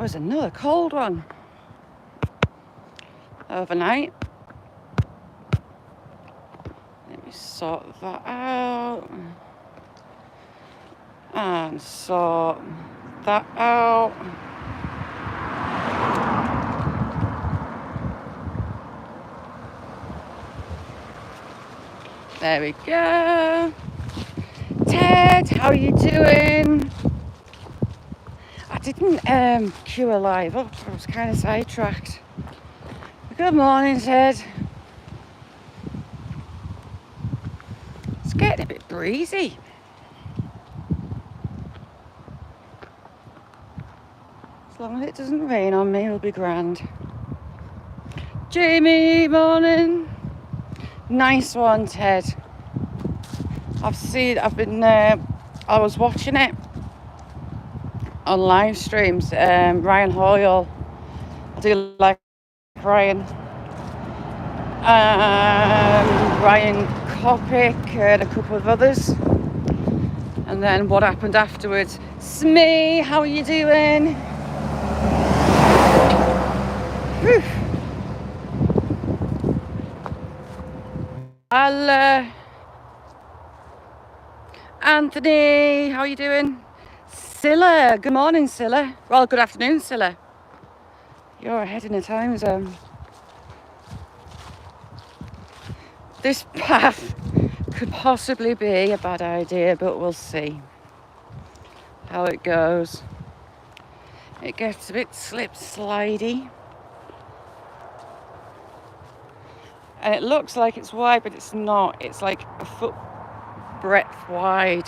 was another cold one overnight. Let me sort that out and sort that out. There we go. Ted, how are you doing? I didn't queue a live up. I was kind of sidetracked. Good morning, Ted. It's getting a bit breezy. As long as it doesn't rain on me, it'll be grand. Jamie, morning. Nice one, Ted. I was watching it on live streams. Ryan Hoyle. I do like Ryan. Ryan Kopic and a couple of others. And then what happened afterwards. Smee, how are you doing? Whew. Anthony, how are you doing? Scylla, good morning, Scylla. Well, good afternoon, Scylla. You're ahead in the time zone. This path could possibly be a bad idea, but we'll see how it goes. It gets a bit slip-slidey. And it looks like it's wide, but it's not. It's like a foot breadth wide.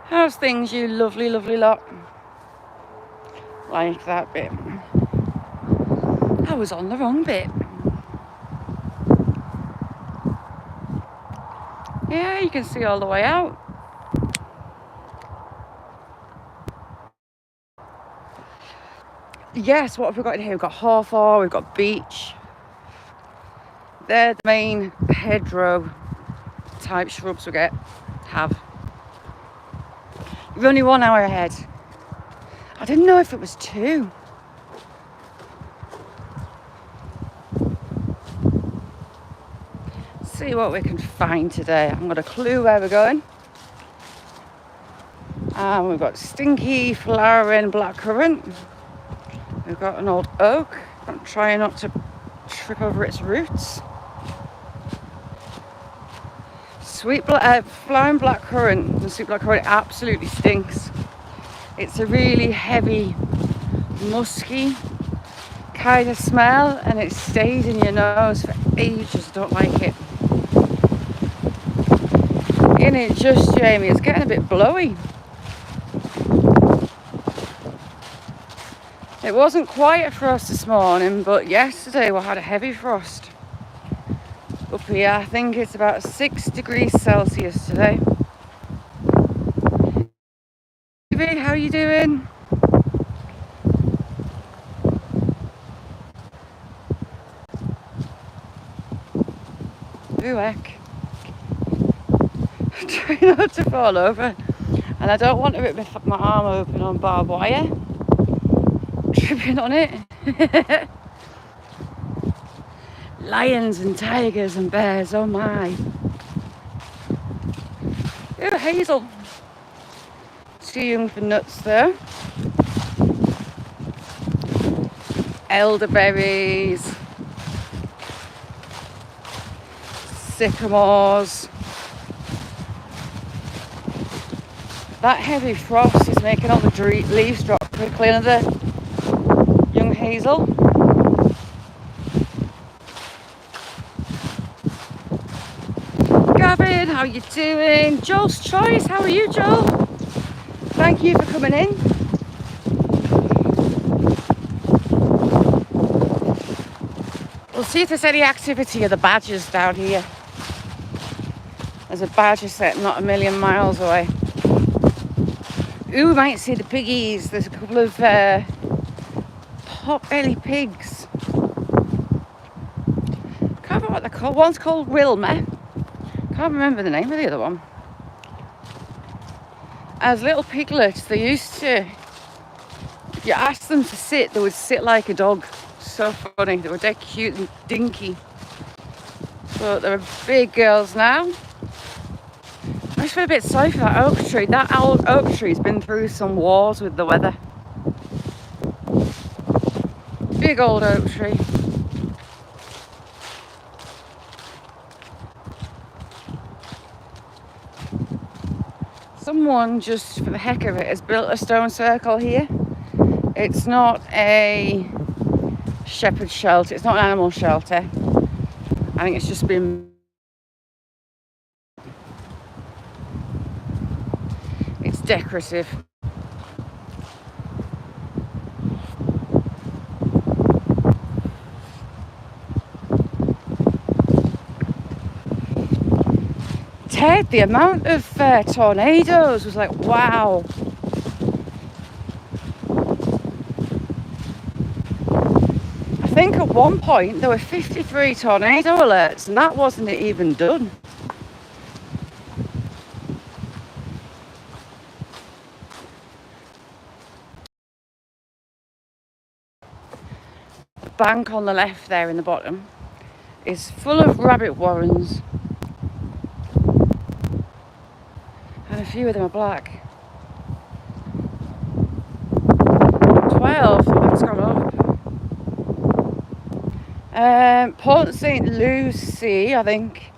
How's things, you lovely, lovely lot? Like that bit. I was on the wrong bit. Yeah, you can see all the way out. Yes, what have we got in here? We've got hawthorn, we've got beech. They're the main hedgerow type shrubs we have. We're only 1 hour ahead. I didn't know if it was 2. See what we can find today. I haven't got a clue where we're going. We've got stinky flowering blackcurrant. We've got an old oak. I'm trying not to trip over its roots. Flowering blackcurrant. The sweet blackcurrant absolutely stinks. It's a really heavy, musky kind of smell, and it stays in your nose for ages. Don't like it. And it just, Jamie, it's getting a bit blowy. It wasn't quite a frost this morning, but yesterday we had a heavy frost. Up here, I think it's about 6 degrees Celsius today. Baby, how are you doing? Ooh, heck. I'm trying not to fall over. And I don't want to rip my arm open on barbed wire. Tripping on it. Lions and tigers and bears, oh my. Ooh, hazel. Too young for nuts there. Elderberries. Sycamores. That heavy frost is making all the leaves drop quickly. Another young hazel. Gavin, how are you doing? Joel's Choice, how are you, Joel? Thank you for coming in. We'll see if there's any activity of the badgers down here. There's a badger set not a million miles away. Ooh, we might see the piggies. There's a couple of pot-belly pigs. Can't remember what they're called. One's called Wilma. Can't remember the name of the other one. As little piglets, they used to, if you asked them to sit, they would sit like a dog. So funny. They were dead cute and dinky. But they're big girls now. I just feel a bit sorry for that oak tree. That oak tree's been through some wars with the weather. Big old oak tree. Someone, just for the heck of it, has built a stone circle here. It's not a shepherd's shelter. It's not an animal shelter. I think it's just been... It's decorative. Ted, the amount of tornadoes was like, wow. I think at one point there were 53 tornado alerts, and that wasn't even done. The bank on the left there in the bottom is full of rabbit warrens. And a few of them are black. 12, that's gone up. Port St. Lucie, I think,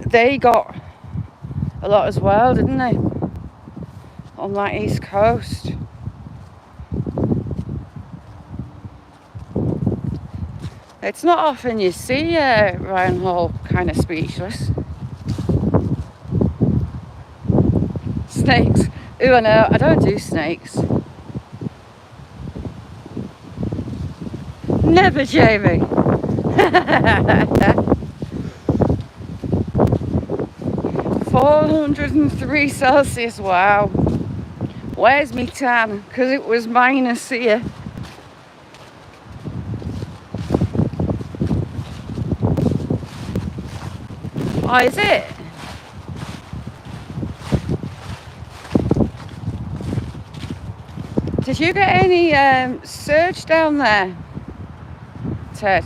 they got a lot as well, didn't they? On that east coast. It's not often you see Ryan Hall kind of speechless. Snakes. Ooh, I know, I don't do snakes. Never, Jamie. 403 Celsius, wow. Where's me tan? Because it was minus here. Oh, is it? Did you get any surge down there, Ted?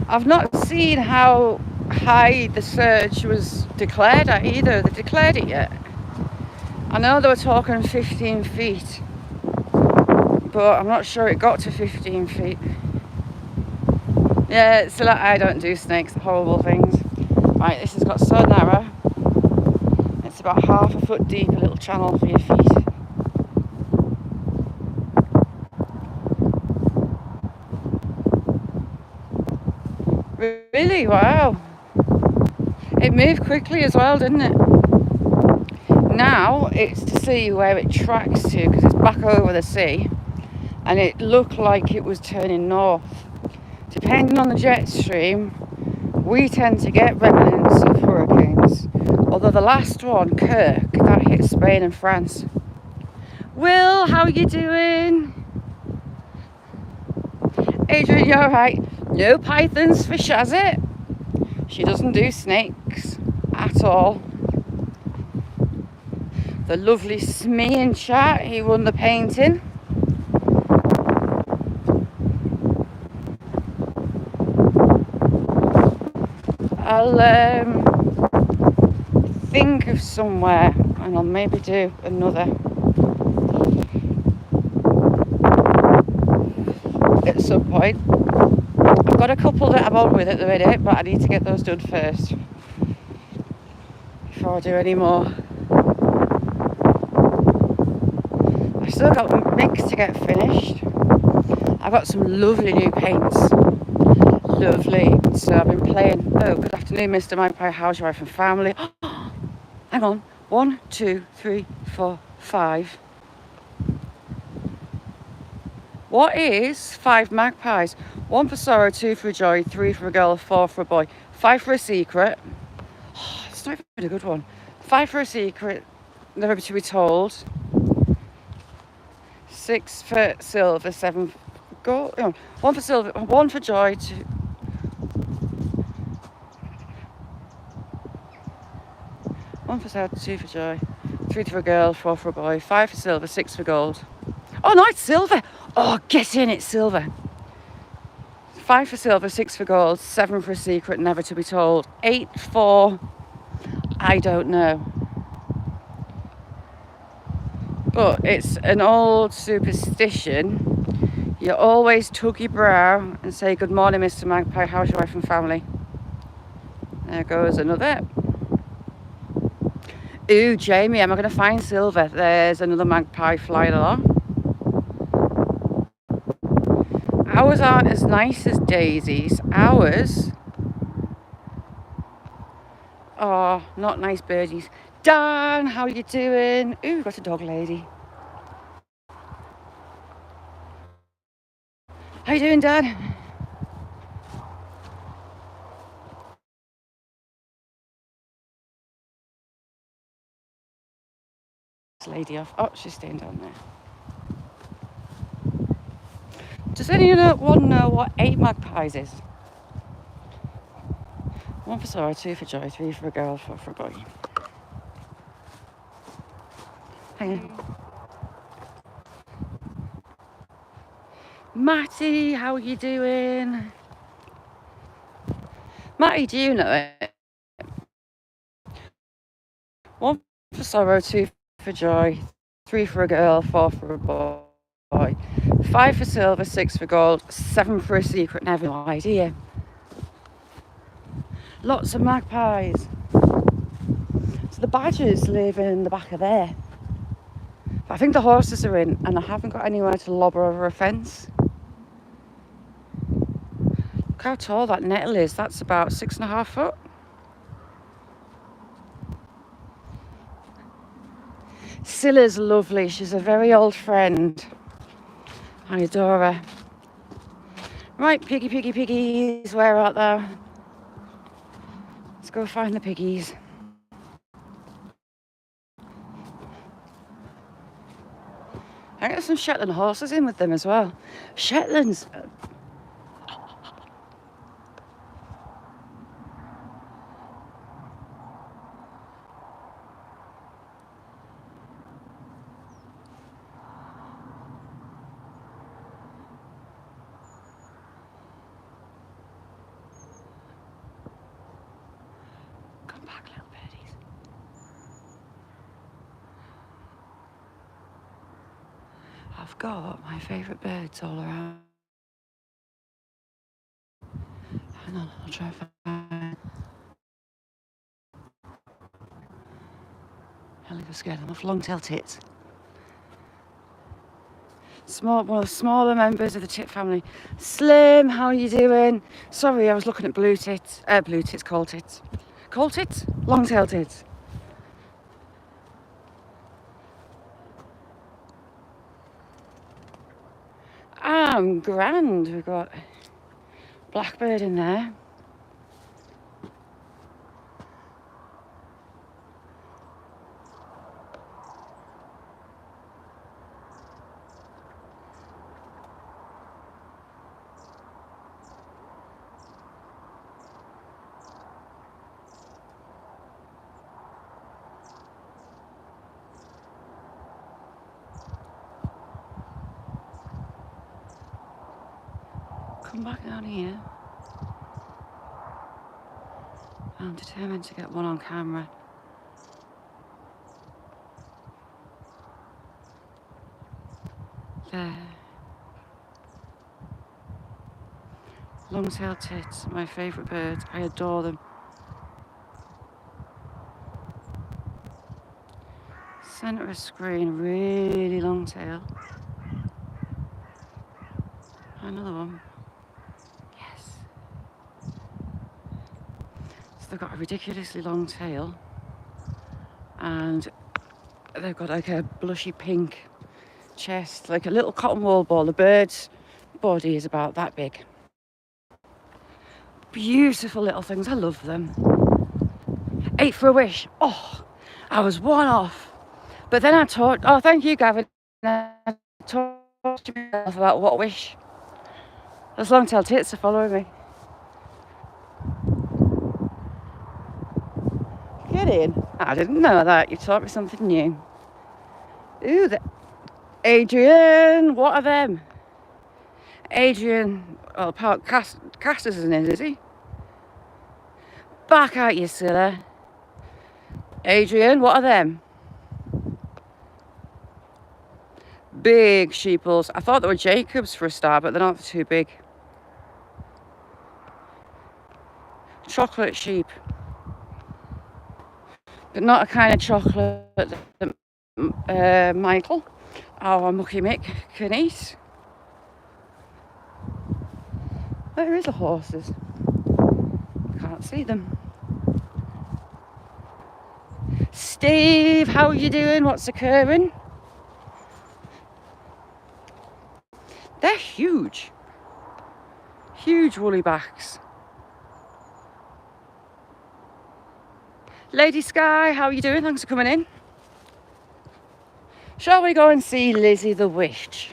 I've not seen how high the surge was declared at either. They declared it yet? I know they were talking 15 feet, but I'm not sure it got to 15 feet. Yeah, it's like, I don't do snakes, horrible things. Right, this has got so narrow. It's about half a foot deep, a little channel for your feet. Really? Wow. It moved quickly as well, didn't it? Now it's to see where it tracks to, because it's back over the sea, and it looked like it was turning north. Depending on the jet stream, we tend to get remnants of hurricanes. Although the last one, Kirk, that hit Spain and France. Will, how are you doing? Adrian, you alright? No pythons for Shazit. She doesn't do snakes at all. The lovely Smee in chat, he won the painting. I'll think of somewhere and I'll maybe do another at some point. I've got a couple that I'm on with at the minute, but I need to get those done first before I do any more. I've still got mix to get finished. I've got some lovely new paints. Lovely. So I've been playing. Oh, good afternoon, Mr. Magpie. How's your wife and family? Hang on. 1, 2, 3, 4, 5. What is 5 magpies? 1 for sorrow, 2 for joy, 3 for a girl, 4 for a boy, 5 for a secret. Oh, it's not even a good one. 5 for a secret, never to be told. 6 for silver, 7 for gold. Oh, 1 for silver, 1 for joy, 2. 1 for sale, 2 for joy, 3 for a girl, 4 for a boy, 5 for silver, 6 for gold. Oh no, it's silver. Oh, get in, it's silver. 5 for silver, 6 for gold, 7 for a secret never to be told, 8 for I don't know. But it's an old superstition. You always tug your brow and say, good morning, Mr. Magpie, how's your wife and family? There goes another. Ooh, Jamie, am I going to find silver? There's another magpie flying along. Ours aren't as nice as Daisy's. Ours are not nice birdies. Dan, how you doing? Ooh, we've got a dog lady. How you doing, Dan? This lady off. Oh, she's staying down there. Does anyone know what 8 magpies is? 1 for sorrow, 2 for joy, 3 for a girl, 4 for a boy. Hang on. Matty, how are you doing? Matty, do you know it? 1 for sorrow, 2 for joy, 3 for a girl, 4 for a boy, 5 for silver, 6 for gold, 7 for a secret, never no idea. Lots of magpies. So the badgers live in the back of there. But I think the horses are in, and I haven't got anywhere to lobber over a fence. Look how tall that nettle is. That's about 6.5 foot. Scylla's lovely. She's a very old friend. I adore her. Right, piggies, where art thou? Let's go find the piggies. I got some Shetland horses in with them as well. Shetlands. Come back, little birdies. I've got my favourite birds all around. Hang on, I'll try and find. Hell, I'm scared. I'm off long-tailed tits. One of the smaller members of the tit family. Slim, how are you doing? Sorry, I was looking at coal tits. Coal tits? Long-tailed tits. Grand. We've got blackbird in there. Come back down here. I'm determined to get one on camera. There. Long-tailed tits, my favourite birds. I adore them. Centre of screen, really long tail. Another one. Yes. So they've got a ridiculously long tail, and they've got like a blushy pink chest, like a little cotton wool ball. The bird's body is about that big. Beautiful little things. I love them. 8 for a wish. Oh, I was one off. But then I talked. Oh, thank you, Gavin. I talked to myself about what wish. Those long-tailed tits are following me. Get kidding? I didn't know that. You taught me something new. Ooh, Adrian, what are them? Adrian, well, Casters isn't it, is he? Back out, you silly. Adrian, what are them? Big sheeples. I thought they were Jacobs for a start, but they're not too big. Chocolate sheep. But not a kind of chocolate that Michael, our mucky Mick, can eat. Where is the horses? Can't see them. Steve, how are you doing? What's occurring? They're huge. Huge woolly backs. Lady Sky, how are you doing? Thanks for coming in. Shall we go and see Lizzy the Witch?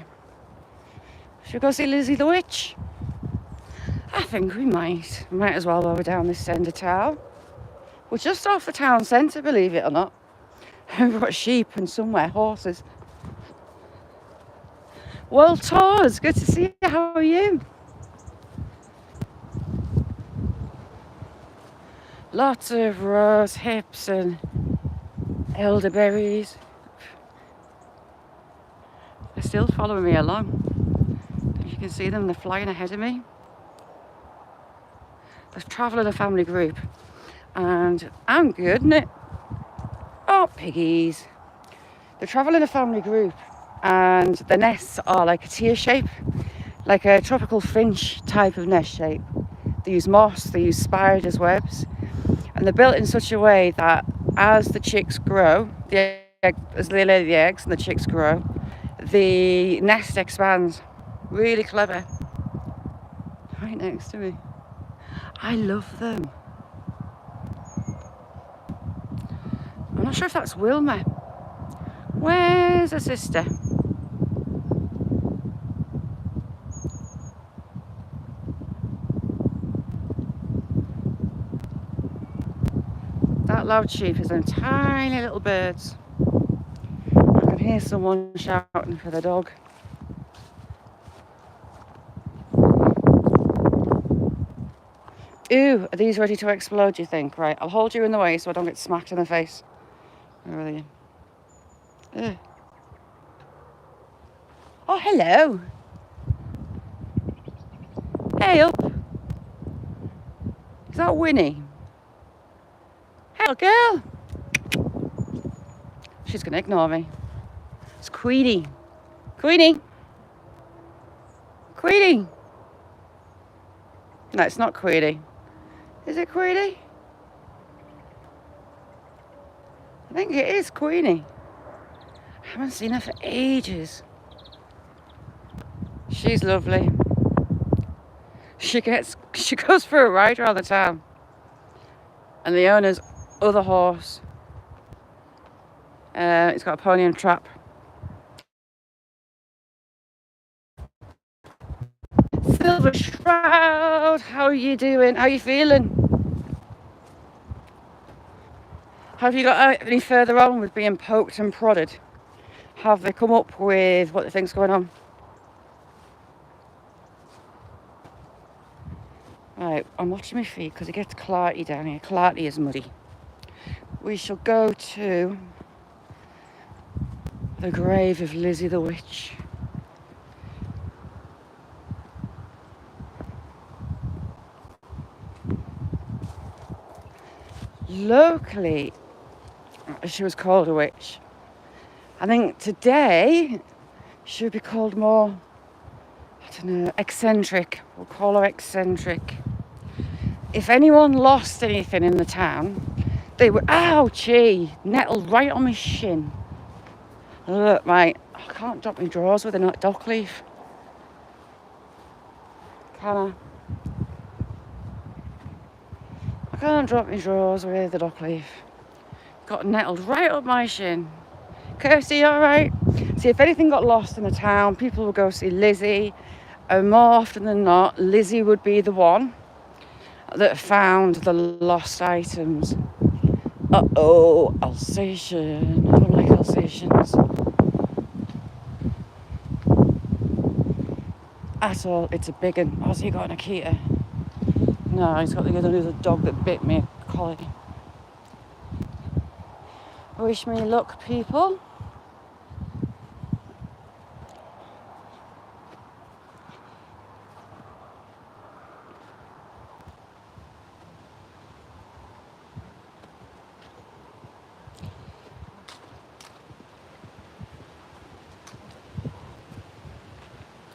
Should we go see Lizzy the Witch? I think we might. We might as well while we're down this end of town. We're just off the town centre, believe it or not. We've got sheep and somewhere horses. World Tours, good to see you. How are you? Lots of rose hips and elderberries. They're still following me along. If you can see them, they're flying ahead of me. They're travelling a family group. And I'm good, isn't it? Oh, piggies. They're travelling a family group. And the nests are like a tear shape. Like a tropical finch type of nest shape. They use moss, they use spiders' webs. And they're built in such a way that as the chicks grow, as they lay the eggs and the chicks grow, the nest expands. Really clever. Right next to me. I love them. I'm not sure if that's Wilma. Where's her sister? That loud sheep is them tiny little birds. I can hear someone shouting for the dog. Ooh, are these ready to explode, do you think? Right, I'll hold you in the way so I don't get smacked in the face. Where are they? Ugh. Oh, hello. Hey up. Is that Winnie? Hello, girl. She's going to ignore me. It's Queenie. Queenie. Queenie. No, it's not Queenie. Is it Queenie? I think it is Queenie. I haven't seen her for ages. She's lovely. She goes for a ride around the town. And the owner's other horse, it's got a pony and trap. Silver Shroud, how are you doing? How are you feeling? Have you got any further on with being poked and prodded? Have they come up with what they think's going on? Right, I'm watching my feet because it gets clarty down here. Clarty is muddy. We shall go to the grave of Lizzy the Witch. Locally, she was called a witch. I think today she would be called more, I don't know, eccentric. We'll call her eccentric. If anyone lost anything in the town, they would, ouchie, nettled right on my shin. Look, mate, I can't drop my drawers with a dock leaf. Can I? I can't drop my drawers with the dock leaf. Got nettled right up my shin. Kirsty, alright? See, if anything got lost in the town, people would go see Lizzy. And more often than not, Lizzy would be the one that found the lost items. Uh-oh, Alsatian. I don't like Alsatians at all. It's a big one. Has he got an Akita? No, he's got the other dog that bit me, a collie. Wish me luck, people.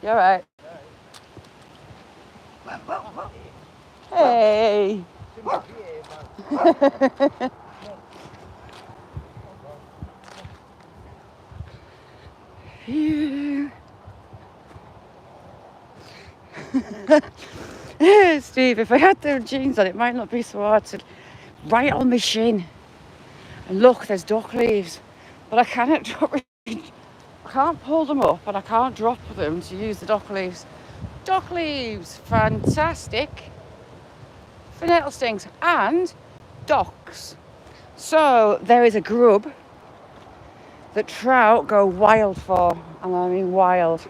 You're right. Hey. Steve, if I had their jeans on, it might not be so hard to right on my shin. And look, there's duck leaves, but I cannot drop. I can't pull them up, and I can't drop them to use the dock leaves. Dock leaves, fantastic for nettle stings and docks. So there is a grub that trout go wild for, and I mean wild.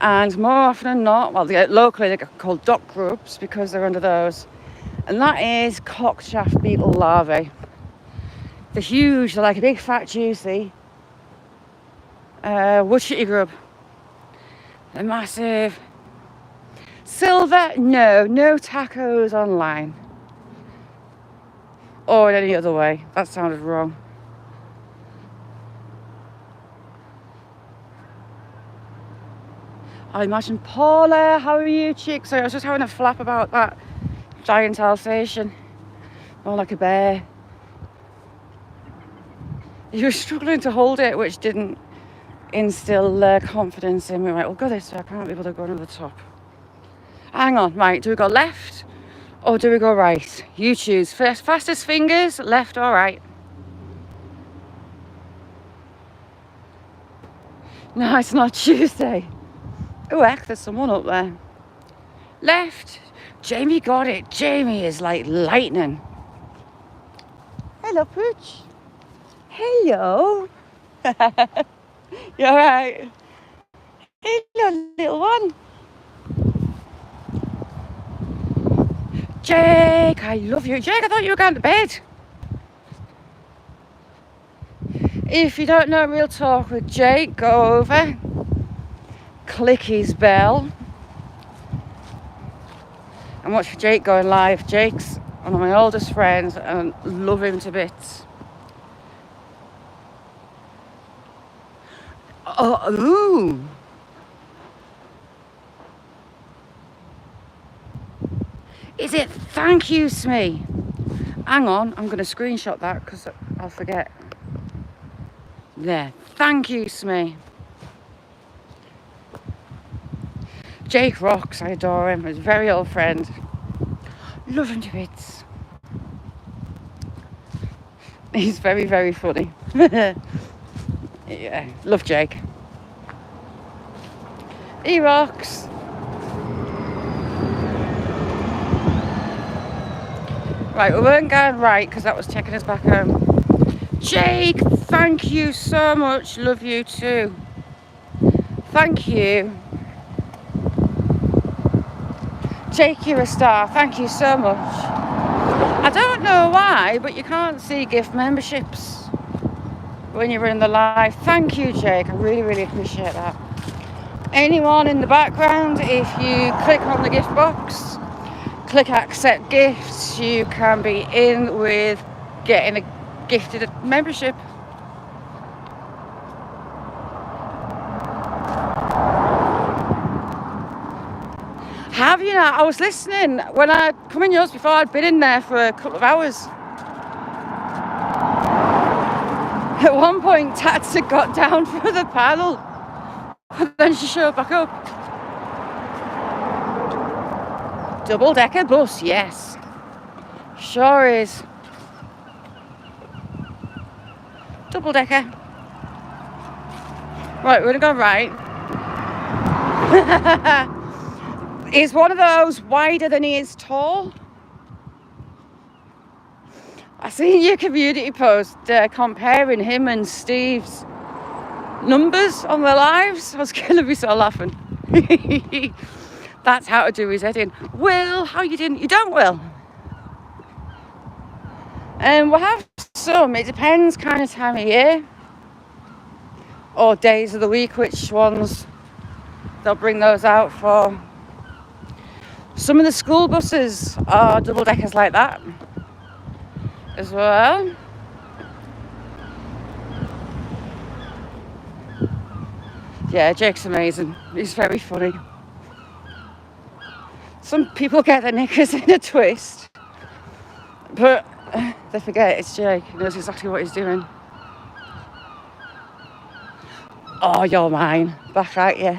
And more often than not, well, locally they're called dock grubs because they're under those. And that is cockshaft beetle larvae. They're huge, they're like a big fat juicy wood shitty grub. They're massive. Silver, no tacos online. Or any other way. That sounded wrong. I imagine Paula, how are you, chick? So I was just having a flap about that giant Alsatian. More like a bear. You were struggling to hold it, which didn't instill confidence in me. Right, we'll go this way. I can't be able to go over the top. Hang on, right, do we go left or do we go right? You choose. Fastest fingers, left or right? No, it's not Tuesday. Oh heck, there's someone up there. Left. Jamie got it. Jamie is like lightning. Hello, Pooch. Hello. You alright? Hello, little one. Jake, I love you. Jake, I thought you were going to bed. If you don't know Real Talk with Jake, go over, click his bell, and watch for Jake going live. Jake's one of my oldest friends and I love him to bits. Oh, ooh. Is it? Thank you, Smee. Hang on, I'm going to screenshot that because I'll forget. There. Thank you, Smee. Jake rocks. I adore him. He's a very old friend. Love him to bits. He's very, very funny. Yeah, love Jake. He rocks. Right, we weren't going right because that was taking us back home. Jake, thank you so much. Love you too. Thank you. Jake, you're a star. Thank you so much. I don't know why, but you can't see gift memberships when you're in the live. Thank you, Jake. I really, really appreciate that. Anyone in the background, if you click on the gift box, click accept gifts, you can be in with getting a gifted membership. Have you now? I was listening when I come in yours before. I'd been in there for a couple of hours. At one point, Tats had got down for the panel, and then she showed back up. Double-decker bus, yes. Sure is. Double-decker. Right, we're gonna go right. Is one of those wider than he is tall? I seen your community post comparing him and Steve's numbers on their lives. I was gonna be so laughing. That's how to do his head in. Will, how you doing? You don't, Will? And we'll have some. It depends kind of time of year or days of the week, which ones they'll bring those out for. Some of the school buses are double deckers like that as well. Yeah, Jake's amazing. He's very funny. Some people get their knickers in a twist, but they forget it's Jake. He knows exactly what he's doing. Oh, you're mine. Back at you.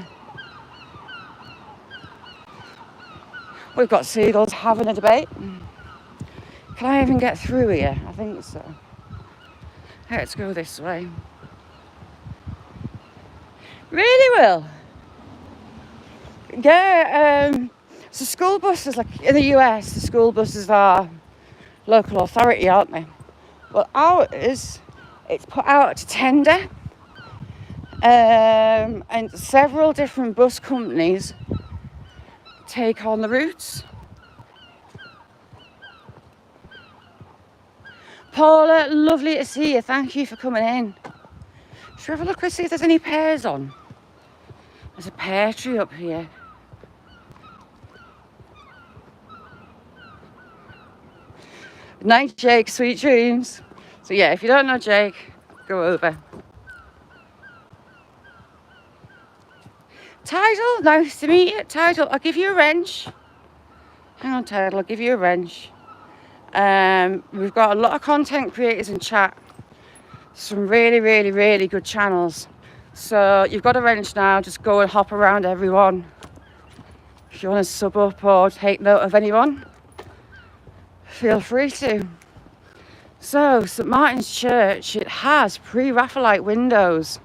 We've got seagulls having a debate. Can I even get through here? I think so. Let's go this way. Really, Will? Yeah, so school buses, like in the US, the school buses are local authority, aren't they? Well, ours, it's put out to tender, and several different bus companies take on the routes. Paula, lovely to see you. Thank you for coming in. Should we have a look and see if there's any pears on? There's a pear tree up here. Night, Jake. Sweet dreams. So yeah, if you don't know Jake, go over. Tidal, nice to meet you. Tidal, I'll give you a wrench. Hang on, Tidal, I'll give you a wrench. We've got a lot of content creators in chat. Some really, really, really good channels. So you've got a wrench now, just go and hop around everyone. If you want to sub up or take note of anyone, feel free to. So, St Martin's Church, it has pre-Raphaelite windows.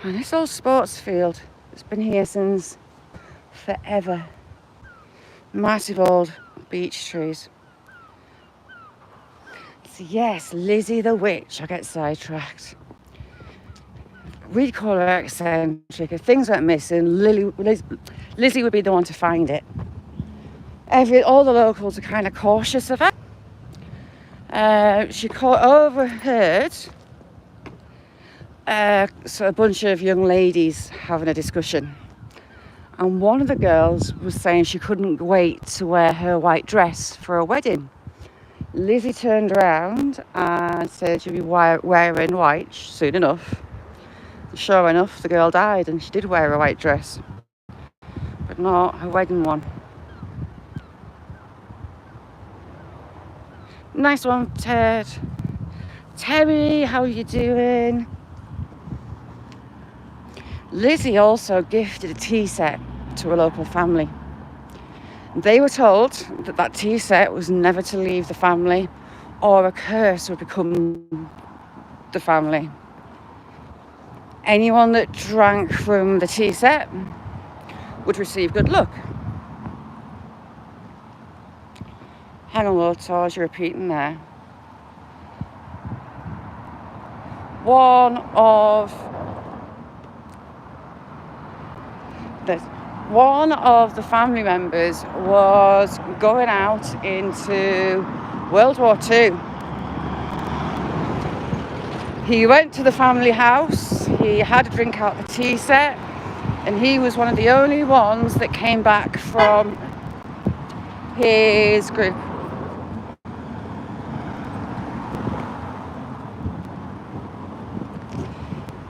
And this old sports field, it's been here since forever. Massive old beech trees. So yes, Lizzy the witch. I get sidetracked. We'd call her eccentric. If things went missing, Lizzy would be the one to find it. All the locals are kind of cautious of her. She overheard so a bunch of young ladies having a discussion. And one of the girls was saying she couldn't wait to wear her white dress for a wedding. Lizzy turned around and said she'd be wearing white soon enough. Sure enough, the girl died and she did wear a white dress, but not her wedding one. Nice one, Ted. Terry, how are you doing? Lizzy also gifted a tea set to a local family. They were told that that tea set was never to leave the family or a curse would become the family. Anyone that drank from the tea set would receive good luck. Hang on, Lord Tors, you're repeating there. One of the family members was going out into World War II. He went to the family house, he had a drink out the tea set, and he was one of the only ones that came back from his group.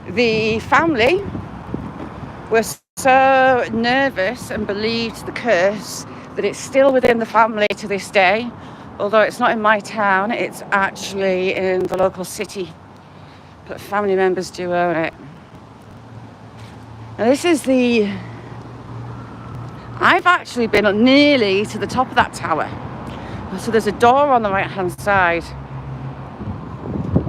The family were so nervous and believed the curse that it's still within the family to this day. Although it's not in my town, it's actually in the local city. But family members do own it. Now this is I've actually been nearly to the top of that tower. So there's a door on the right hand side.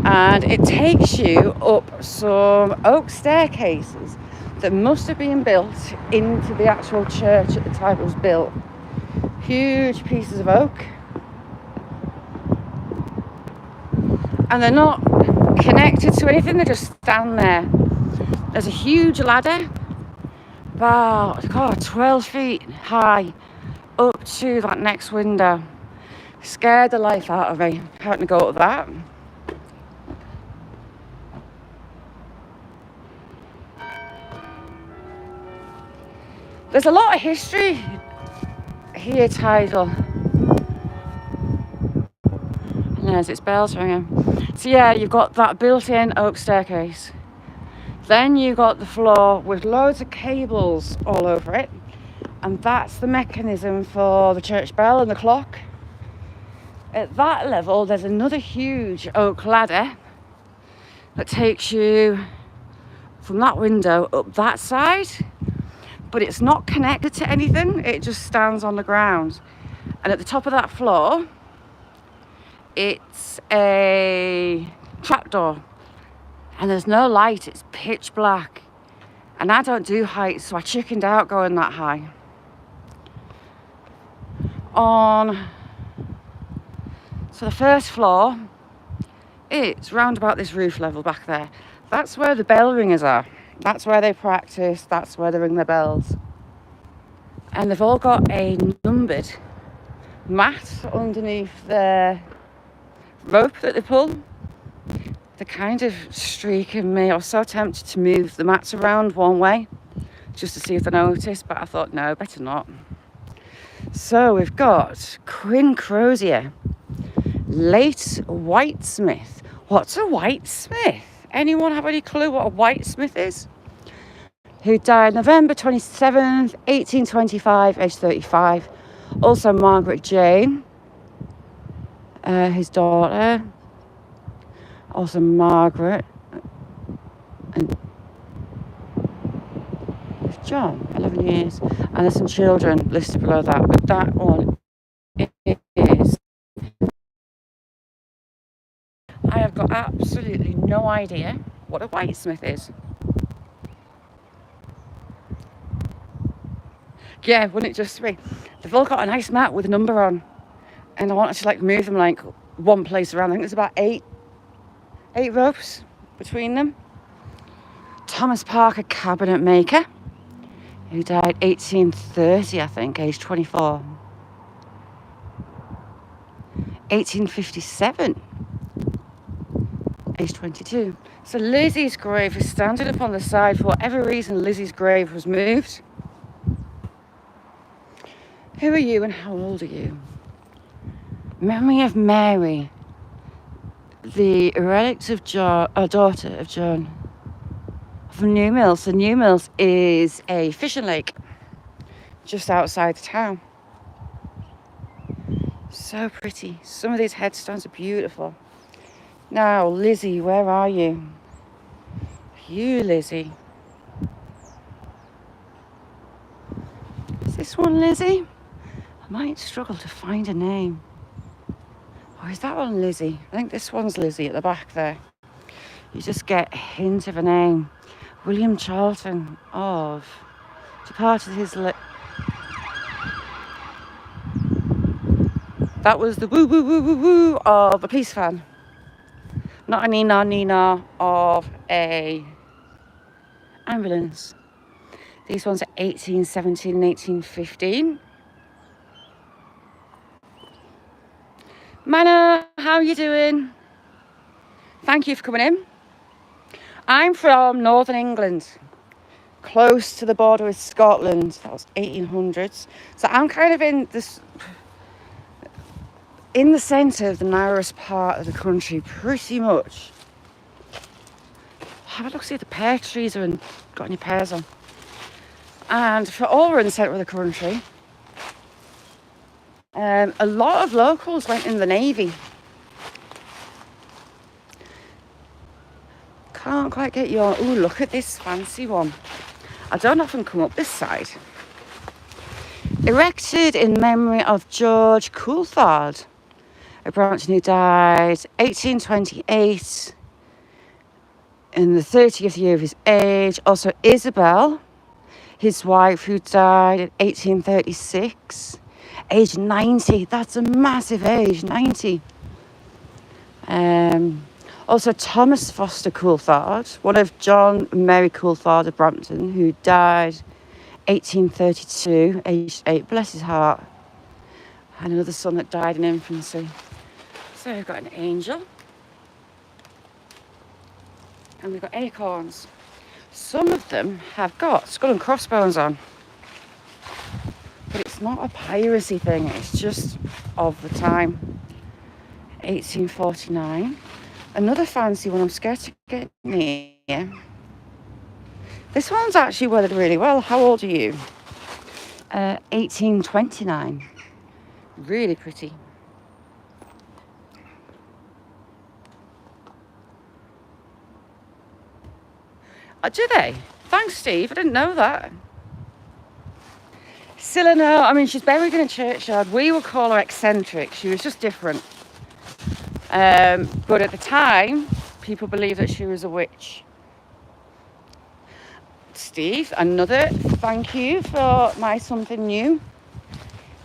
And it takes you up some oak staircases that must have been built into the actual church at the time it was built. Huge pieces of oak. and they're not connected to anything, they just stand there. There's a huge ladder, about 12 feet high, up to that next window. Scared the life out of me having to go up that. There's a lot of history here, Tidal. And there's its bells ringing. So yeah, you've got that built-in oak staircase. Then you've got the floor with loads of cables all over it. And that's the mechanism for the church bell and the clock. At that level, there's another huge oak ladder that takes you from that window up that side. But it's not connected to anything, it just stands on the ground. And at the top of that floor, it's a trapdoor. And there's no light, it's pitch black. And I don't do heights, so I chickened out going that high. So the first floor, it's round about this roof level back there. That's where the bell ringers are. That's where they practice, that's where they ring their bells. And they've all got a numbered mat underneath their rope that they pull. They're kind of streaking me. I was so tempted to move the mats around one way just to see if they noticed, but I thought, no, better not. So we've got Quinn Crozier, late whitesmith. What's a whitesmith? Anyone have any clue what a whitesmith is? Who died November 27th, 1825, age 35. Also Margaret Jane, his daughter. Also Margaret. And John, 11 years. And there's some children listed below that. But that one is... I have got absolutely no idea what a whitesmith is. Yeah, wouldn't it just be? They've all got a nice mat with a number on. And I wanted to like move them like one place around. I think there's about eight ropes between them. Thomas Parker, cabinet maker, who died 1830, I think, age 24. 1857, age 22. So Lizzy's grave is standing up on the side. For whatever reason, Lizzy's grave was moved. Who are you and how old are you? Memory of Mary, the relict of John, daughter of John from New Mills. So New Mills is a fishing lake just outside the town. So pretty. Some of these headstones are beautiful. Now, Lizzy, where are you? You, Lizzy. Is this one Lizzy? I might struggle to find a name. Or is that one Lizzy? I think this one's Lizzy at the back there. You just get a hint of a name. William Charlton of departed his... That was the woo woo woo woo woo of a police fan. Not a nina of a ambulance. These ones are 1817 and 1815. Manor, how are you doing? Thank you for coming in. I'm from Northern England, close to the border with Scotland. That was 1800s. So I'm kind of in the centre of the narrowest part of the country, pretty much. Have a look, see if the pear trees are got any pears on. And for all we're in the centre of the country, a lot of locals went in the Navy. Can't quite get you on. Ooh, look at this fancy one. I don't often come up this side. Erected in memory of George Coulthard, a Brampton who died 1828 in the 30th year of his age. Also Isabel, his wife, who died in 1836. Age 90, that's a massive age, 90. Also, Thomas Foster Coulthard, one of John and Mary Coulthard of Brampton, who died 1832, aged 8. Bless his heart. And another son that died in infancy. So we've got an angel. And we've got acorns. Some of them have got skull and crossbones on. But it's not a piracy thing, it's just of the time. 1849. Another fancy one, I'm scared to get near. This one's actually weathered really well. How old are you? 1829. Really pretty. Oh, do they? Thanks, Steve. I didn't know that. Scylla, no. I mean, she's buried in a churchyard. We would call her eccentric. She was just different. But at the time, people believed that she was a witch. Steve, another thank you for my something new.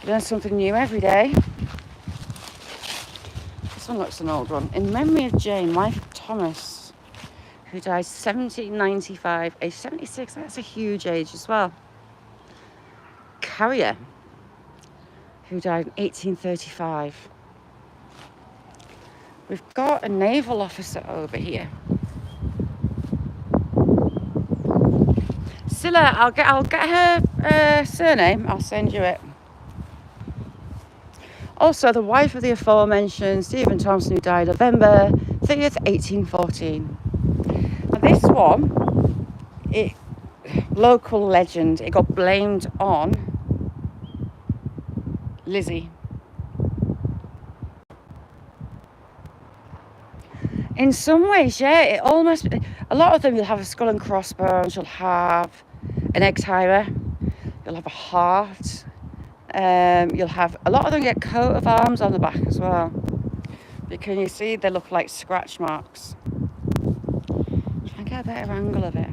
You learn something new every day. This one looks an old one. In memory of Jane, wife of Thomas, who died 1795, age 76. That's a huge age as well. Carrier, who died in 1835. We've got a naval officer over here. Scylla, I'll get her surname. I'll send you it. Also, the wife of the aforementioned Stephen Thompson, who died November 30th, 1814. Now this one, local legend. It got blamed on Lizzy. In some ways, yeah, it almost, a lot of them you'll have a skull and crossbones, you'll have an egg tirer, you'll have a heart, you'll have, a lot of them get coat of arms on the back as well. But can you see they look like scratch marks? Try and get a better angle of it.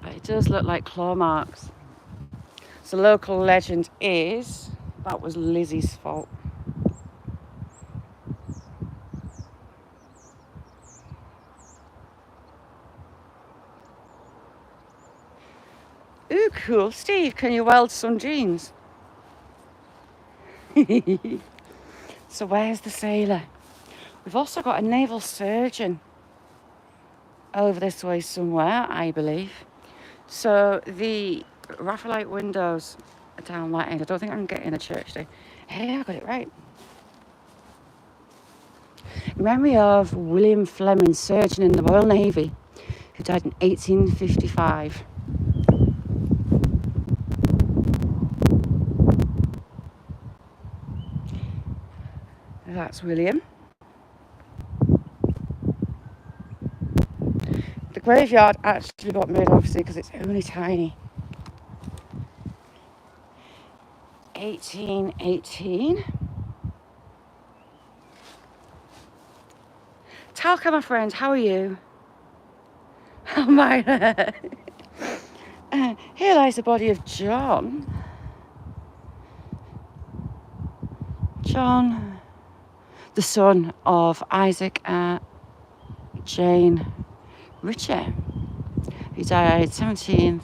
But it does look like claw marks. So local legend is, that was Lizzy's fault. Ooh, cool. Steve, can you weld some jeans? So where's the sailor? We've also got a naval surgeon over this way somewhere, I believe. So the Raphaelite windows are down that end. I don't think I can get in the church today. Hey, I got it right. In memory of William Fleming, surgeon in the Royal Navy, who died in 1855. That's William. The graveyard actually got made, obviously, because it's only tiny. 1818. Talca, my friend, how are you? Oh my. Here lies the body of John. John, the son of Isaac and Jane Richer, who died 27th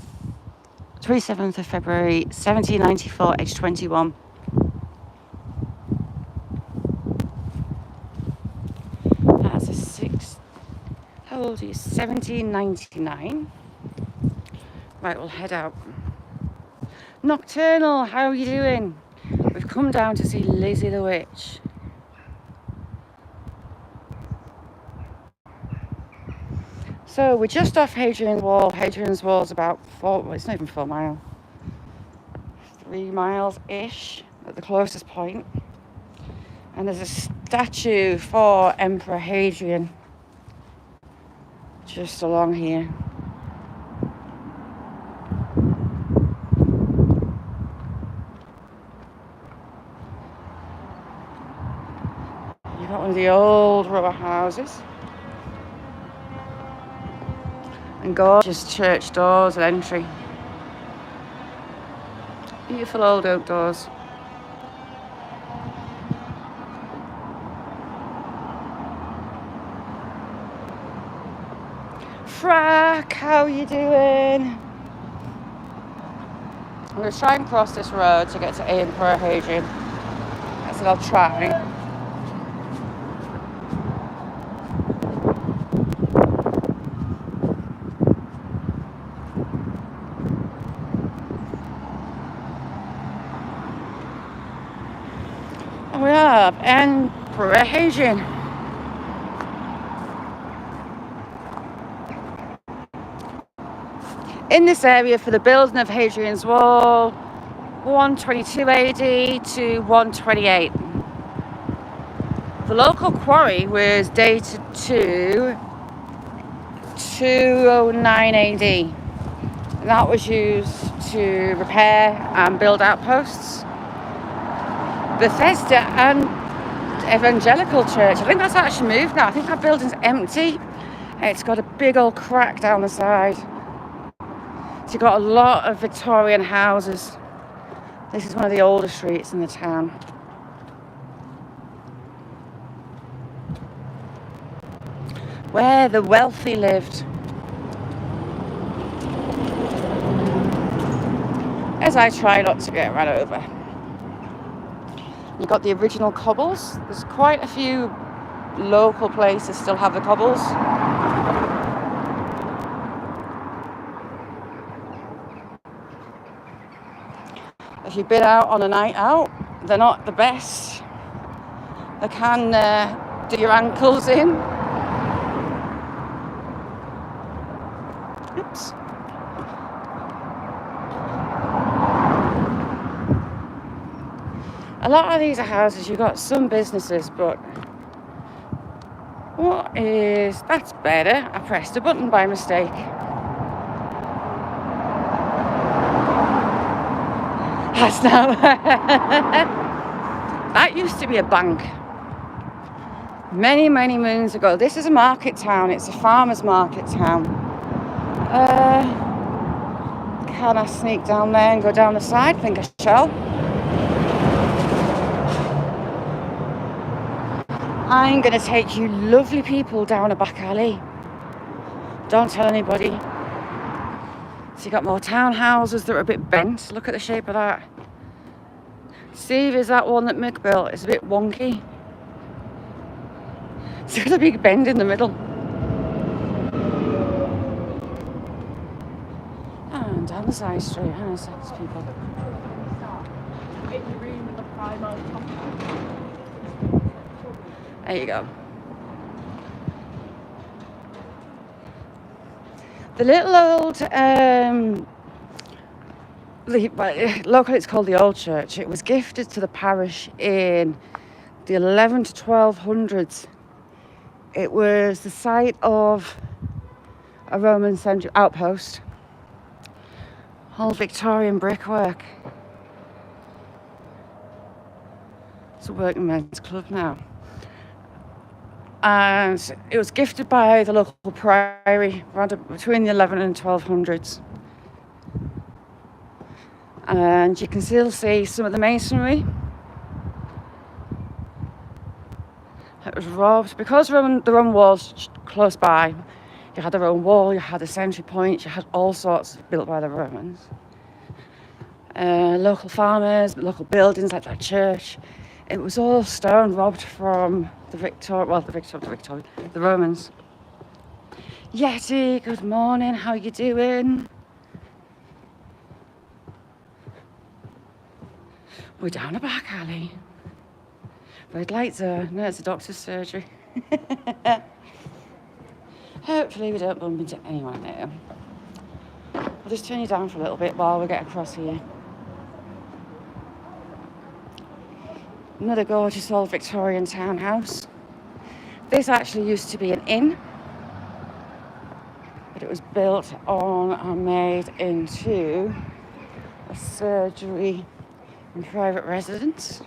of February 1794, age 21. That's a six. How old are you? 1799. Right, we'll head out. Nocturnal, how are you doing? We've come down to see Lizzy the witch. So we're just off Hadrian Wall. Hadrian's Wall's about it's not even 4 miles. 3 miles-ish at the closest point. And there's a statue for Emperor Hadrian just along here. You've got one of the old rubber houses. And gorgeous church doors and entry. Beautiful old oak doors. Frack, how you doing? I'm going to try and cross this road to get to Edinburgh, Hadrian. I said I'll try. And we are Edinburgh, Hadrian. In this area for the building of Hadrian's Wall, 122 AD to 128. The local quarry was dated to 209 AD. And that was used to repair and build outposts. Bethesda and Evangelical Church, I think that's actually moved now. I think that building's empty. It's got a big old crack down the side. So you've got a lot of Victorian houses. This is one of the older streets in the town. Where the wealthy lived. As I try not to get run over. You've got the original cobbles. There's quite a few local places still have the cobbles. If you've been out on a night out, they're not the best. They can do your ankles in. Oops. A lot of these are houses, you've got some businesses, but that's better. I pressed a button by mistake. That's not. That used to be a bank. Many, many moons ago. This is a market town. It's a farmer's market town. Can I sneak down there and go down the side? I think I shall. I'm going to take you lovely people down a back alley. Don't tell anybody. So you've got more townhouses that are a bit bent. Look at the shape of that. Steve, is that one that Mick built? It's a bit wonky. It's got a big bend in the middle. And down the side street, hang on a sec, people. There you go. The little old, locally it's called the Old Church. It was gifted to the parish in the 11 to 1200s. It was the site of a Roman central outpost. Old Victorian brickwork. It's a working men's club now. And it was gifted by the local priory between the 11 and 1200s. And you can still see some of the masonry. It was robbed because the Roman wall's close by. You had the Roman wall, you had the sentry points, you had all sorts built by the Romans. Local farmers, local buildings like that church. It was all stone robbed from the Romans. Yeti, good morning, how you doing? We're down a back alley. Red lights are, no, it's a doctor's surgery. Hopefully we don't bump into anyone there. I'll just turn you down for a little bit while we get across here. Another gorgeous old Victorian townhouse. This actually used to be an inn, but it was built on and made into a surgery and private residence.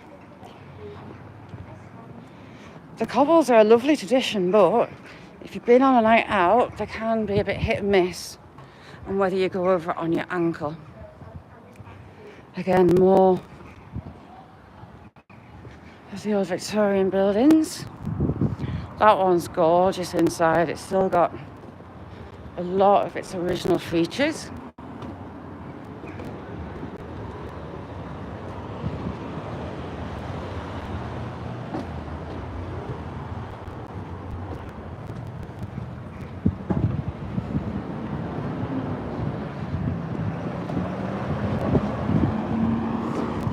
The cobbles are a lovely tradition, but if you've been on a night out, they can be a bit hit and miss on whether you go over it on your ankle. Again, more of the old Victorian buildings. That one's gorgeous inside. It's still got a lot of its original features.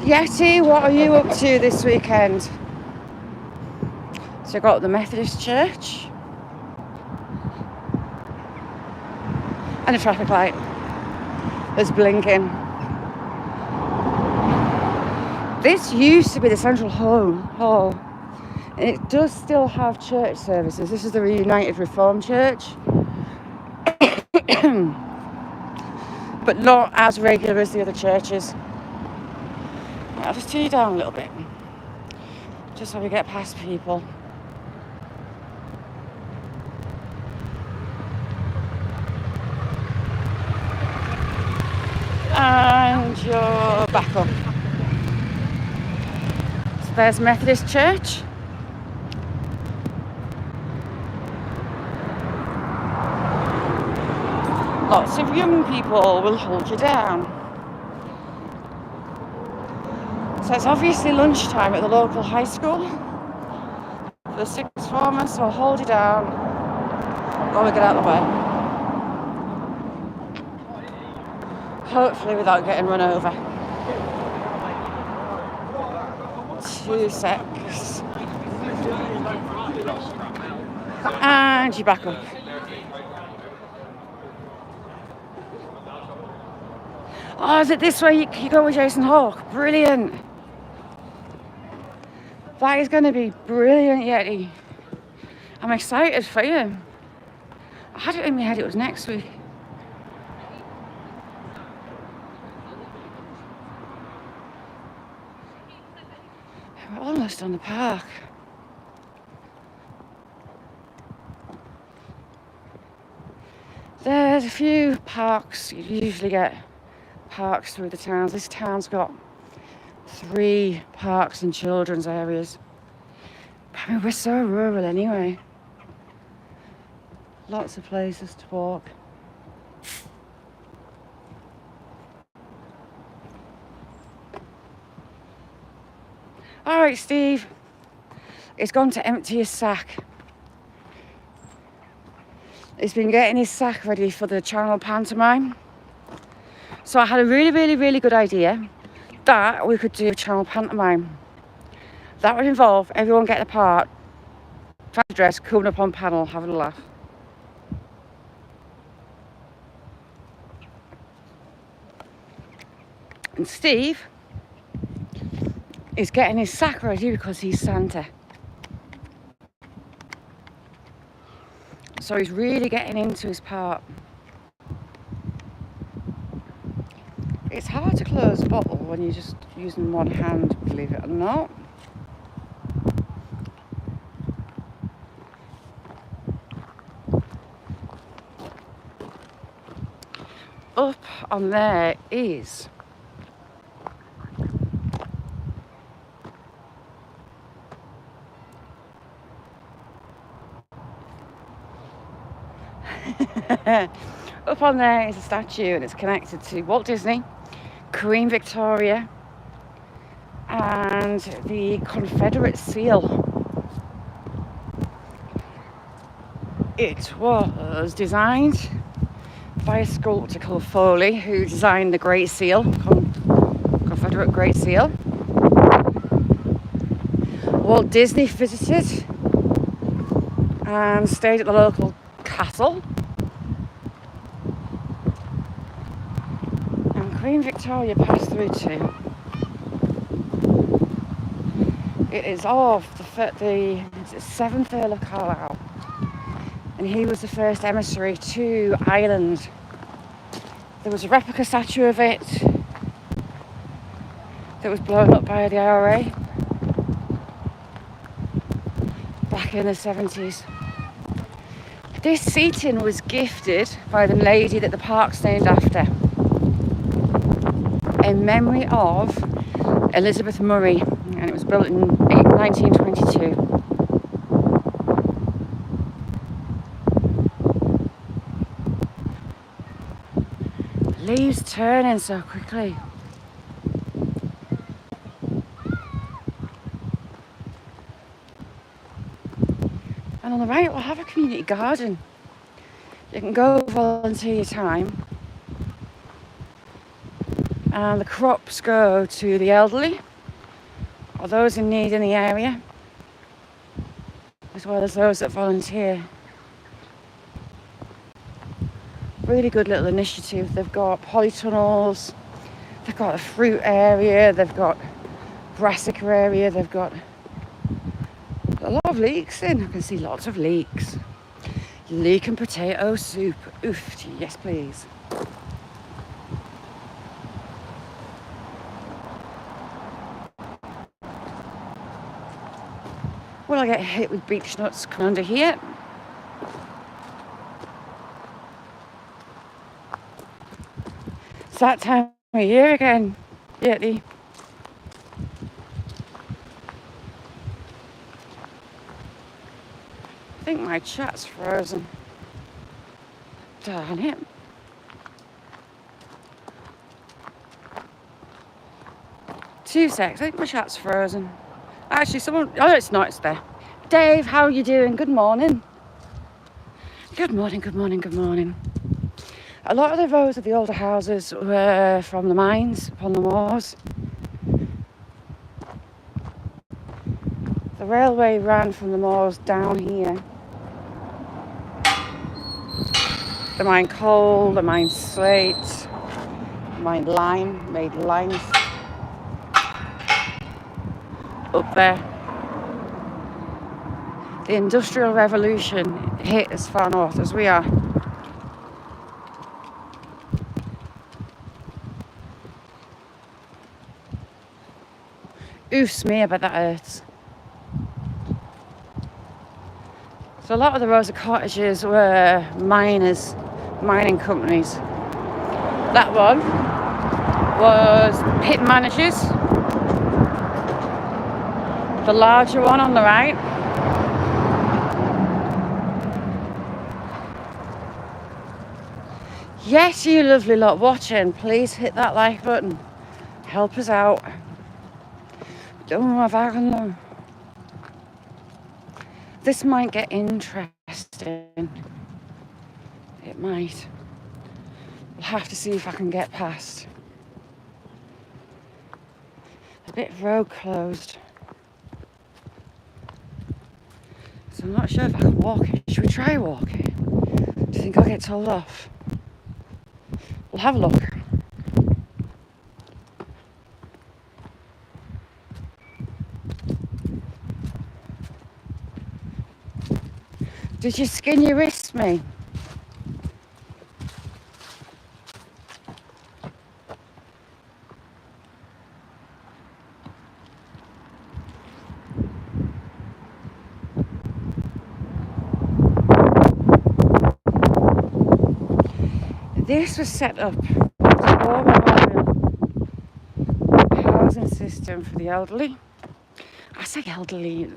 Yeti, what are you up to this weekend? So I got the Methodist church and a traffic light that's blinking. This used to be the central hall, and it does still have church services. This is the Reunited Reformed Church, but not as regular as the other churches. I'll just turn you down a little bit, just so we get past people. And you're back up. So there's Methodist Church. Lots of young people will hold you down. So it's obviously lunchtime at the local high school for the sixth formers, so I'll hold you down while we get out of the way. Hopefully without getting run over. 2 secs. And you back up. Oh, is it this way you go with Jason Hawke? Brilliant. That is going to be brilliant, Yeti. I'm excited for you. I had it in my head it was next week. We're almost on the park. There's a few parks. You usually get parks through the towns. This town's got 3 parks and children's areas. I mean, we're so rural anyway. Lots of places to walk. All right, Steve. He's gone to empty his sack. He's been getting his sack ready for the Channel pantomime. So I had a really good idea that we could do a Channel pantomime. That would involve everyone getting a part, fancy dress, coming up on panel, having a laugh. And Steve is getting his sack ready because he's Santa. So he's really getting into his part. It's hard to close a bottle when you're just using one hand, believe it or not. Up on there is up on there is a statue, and it's connected to Walt Disney, Queen Victoria, and the Confederate seal. It was designed by a sculptor called Foley, who designed the Great Seal, Confederate Great Seal. Walt Disney visited and stayed at the local castle. And Queen Victoria passed through too. It is of the 7th Earl of Carlisle, and he was the first emissary to Ireland. There was a replica statue of it that was blown up by the IRA back in the 70s. This seating was gifted by the lady that the park's named after, in memory of Elizabeth Murray, and it was built in 1922. Leaves turning so quickly. And on the right, we'll have a community garden. You can go volunteer your time. And the crops go to the elderly or those in need in the area, as well as those that volunteer. Really good little initiative. They've got polytunnels, they've got a fruit area, they've got brassica area, they've got a lot of leeks in. I can see lots of leeks. Leek and potato soup. Oof, yes please. Will I get hit with beech nuts coming under here? It's that time of year again, Yeti. I think my chat's frozen. Darn it. Two secs, I think my chat's frozen. Actually, someone, oh, it's not, it's there. Dave, how are you doing? Good morning. Good morning, good morning, good morning. A lot of the rows of the older houses were from the mines upon the moors. The railway ran from the moors down here. They mined coal, they mined slate, they mined lime, made limes up there. The Industrial Revolution hit as far north as we are. Oofs me, I bet that hurts. So a lot of the rows of cottages were miners, mining companies. That one was pit managers. The larger one on the right. Yes, you lovely lot watching, please hit that like button. Help us out. Don't have I. This might get interesting. It might. We'll have to see if I can get past. A bit of road closed. So I'm not sure if I can walk it. Should we try walk it? Do you think I'll get told off? We'll have a look. Did you skin your wrist, me? This was set up as a war memorial housing system for the elderly. I say elderly,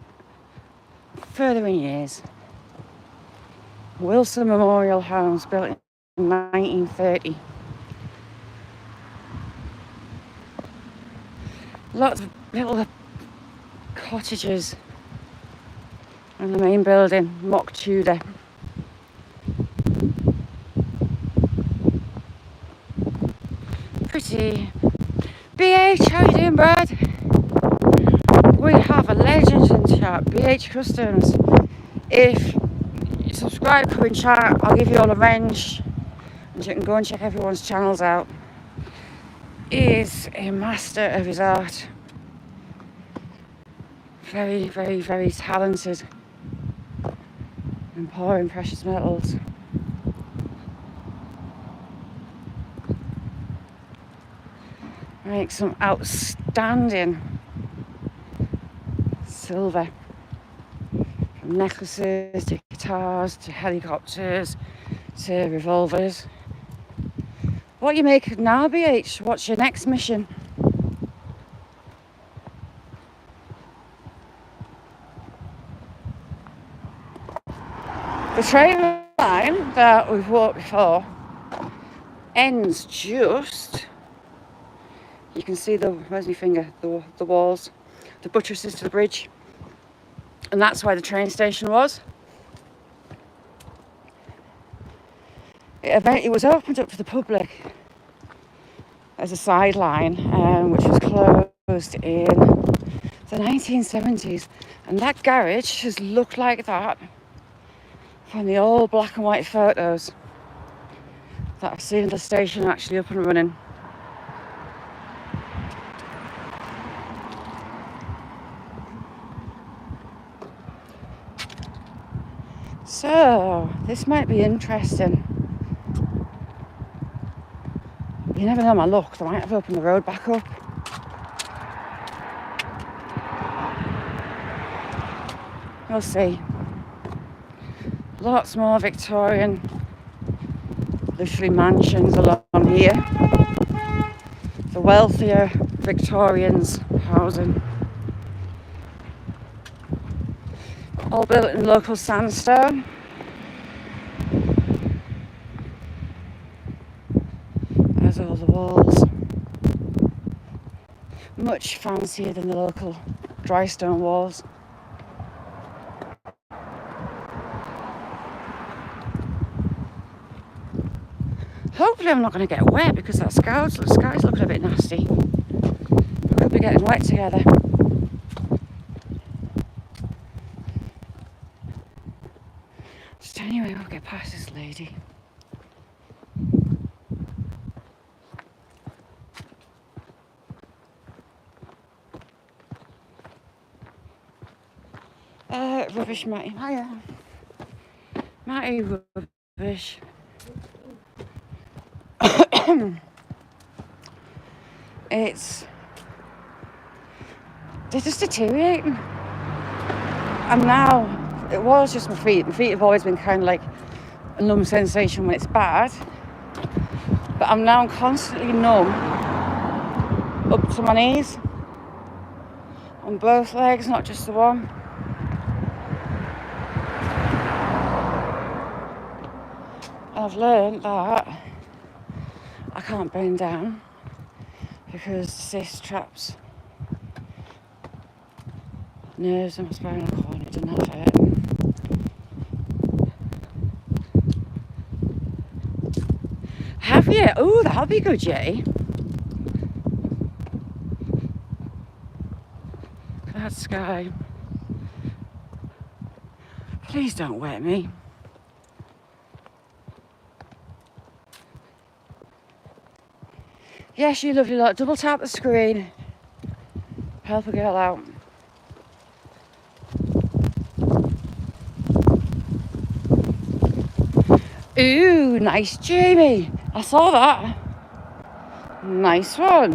further in years. Wilson Memorial Homes, built in 1930. Lots of little cottages and the main building, mock Tudor. Pretty. BH, how you doing, Brad? We have a legend in chat, BH Customs. If you subscribe, come in chat, I'll give you all a wrench and you can go and check everyone's channels out. He is a master of his art. Very, very, very talented in pouring precious metals. Make some outstanding silver, from necklaces to guitars to helicopters to revolvers. What you make now, BH? What's your next mission? The train line that we've walked before ends just, you can see where's my finger, the walls, the buttresses to the bridge, and that's where the train station was. It was opened up to the public as a sideline, which was closed in the 1970s, and that garage has looked like that from the old black and white photos that I've seen the station actually up and running. So this might be interesting. You never know my luck, they might have opened the road back up. We'll see. Lots more Victorian, literally mansions along here. The wealthier Victorians housing. All built in local sandstone. There's all the walls. Much fancier than the local dry stone walls. Hopefully I'm not going to get wet because that sky's looking a bit nasty. We could be getting wet together. Just anyway, we'll get past this lady. Rubbish, Matty. Hiya. Matty, rubbish. They're just deteriorating. And now, it was just my feet. My feet have always been kind of like a numb sensation when it's bad. But I'm now constantly numb up to my knees. On both legs, not just the one. And I've learned that I can't bend down because cyst traps nerves in my spinal cord. It doesn't have it. Have you? Oh, that'll be good, Jay. Look at that sky. Please don't wet me. Yes, you lovely lot. Double tap the screen. Help a girl out. Ooh, nice, Jamie. I saw that. Nice one.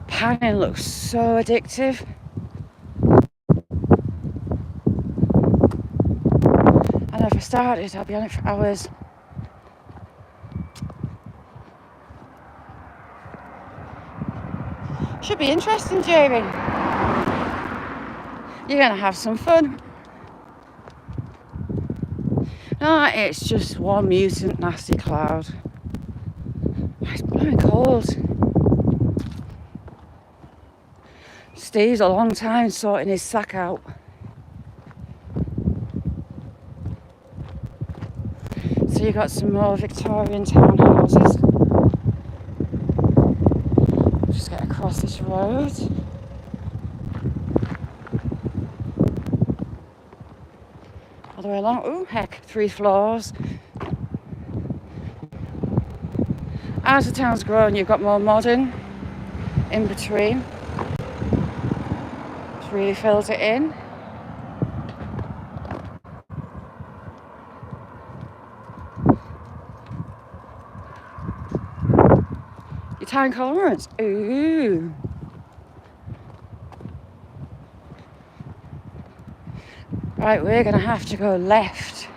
Panning looks so addictive. And if I started, I'll be on it for hours. Should be interesting, Jamie. You're going to have some fun. No, it's just one mutant nasty cloud. It's blowing cold. Steve's a long time sorting his sack out. So you got some more Victorian townhouses. Just get across this road. All the way along. Oh heck, 3 floors. As the town's grown, you've got more modern in between. It's really filled it in. Your time tolerance. Ooh. Right, we're going to have to go left.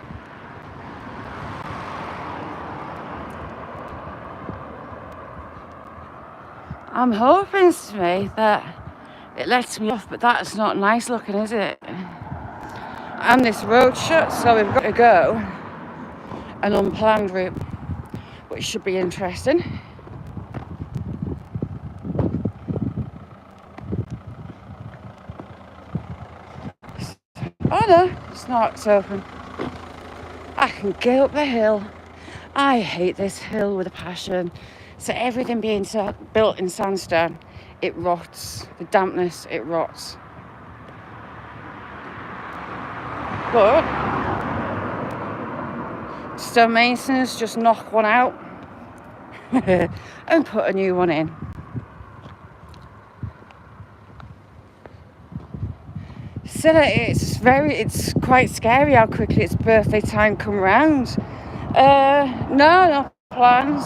I'm hoping, Smee, that it lets me off, but that's not nice looking, is it? and this road shut, so we've got to go an unplanned route, which should be interesting. Oh no, it's not, it's open. I can get up the hill. I hate this hill with a passion. So everything being built in sandstone, it rots. The dampness, it rots. But stonemasons just knock one out and put a new one in. So it's quite scary how quickly its birthday time come round. No plans.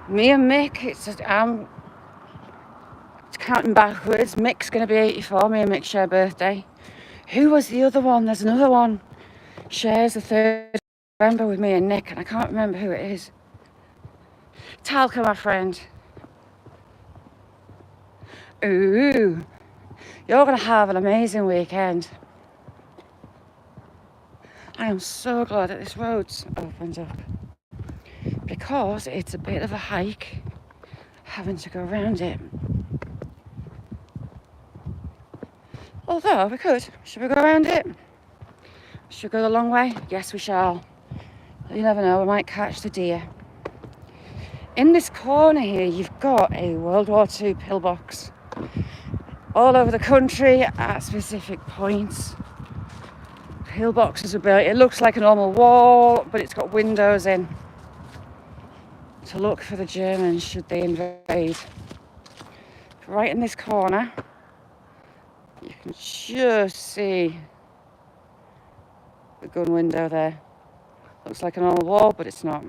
Me and Mick, I'm counting backwards. Mick's going to be 84. Me and Mick share birthday. Who was the other one? There's another one. Shares the 3rd November with me and Nick, and I can't remember who it is. Talca, my friend. Ooh, you're going to have an amazing weekend. I am so glad that this road's opened up, because it's a bit of a hike having to go around it. Although we could. Should we go around it? Should we go the long way? Yes, we shall. You never know, we might catch the deer. In this corner here, you've got a World War II pillbox. All over the country at specific points. Pillboxes are built. It looks like a normal wall, but it's got windows in to look for the Germans should they invade. Right in this corner, you can just see the gun window there. Looks like a normal wall, but it's not.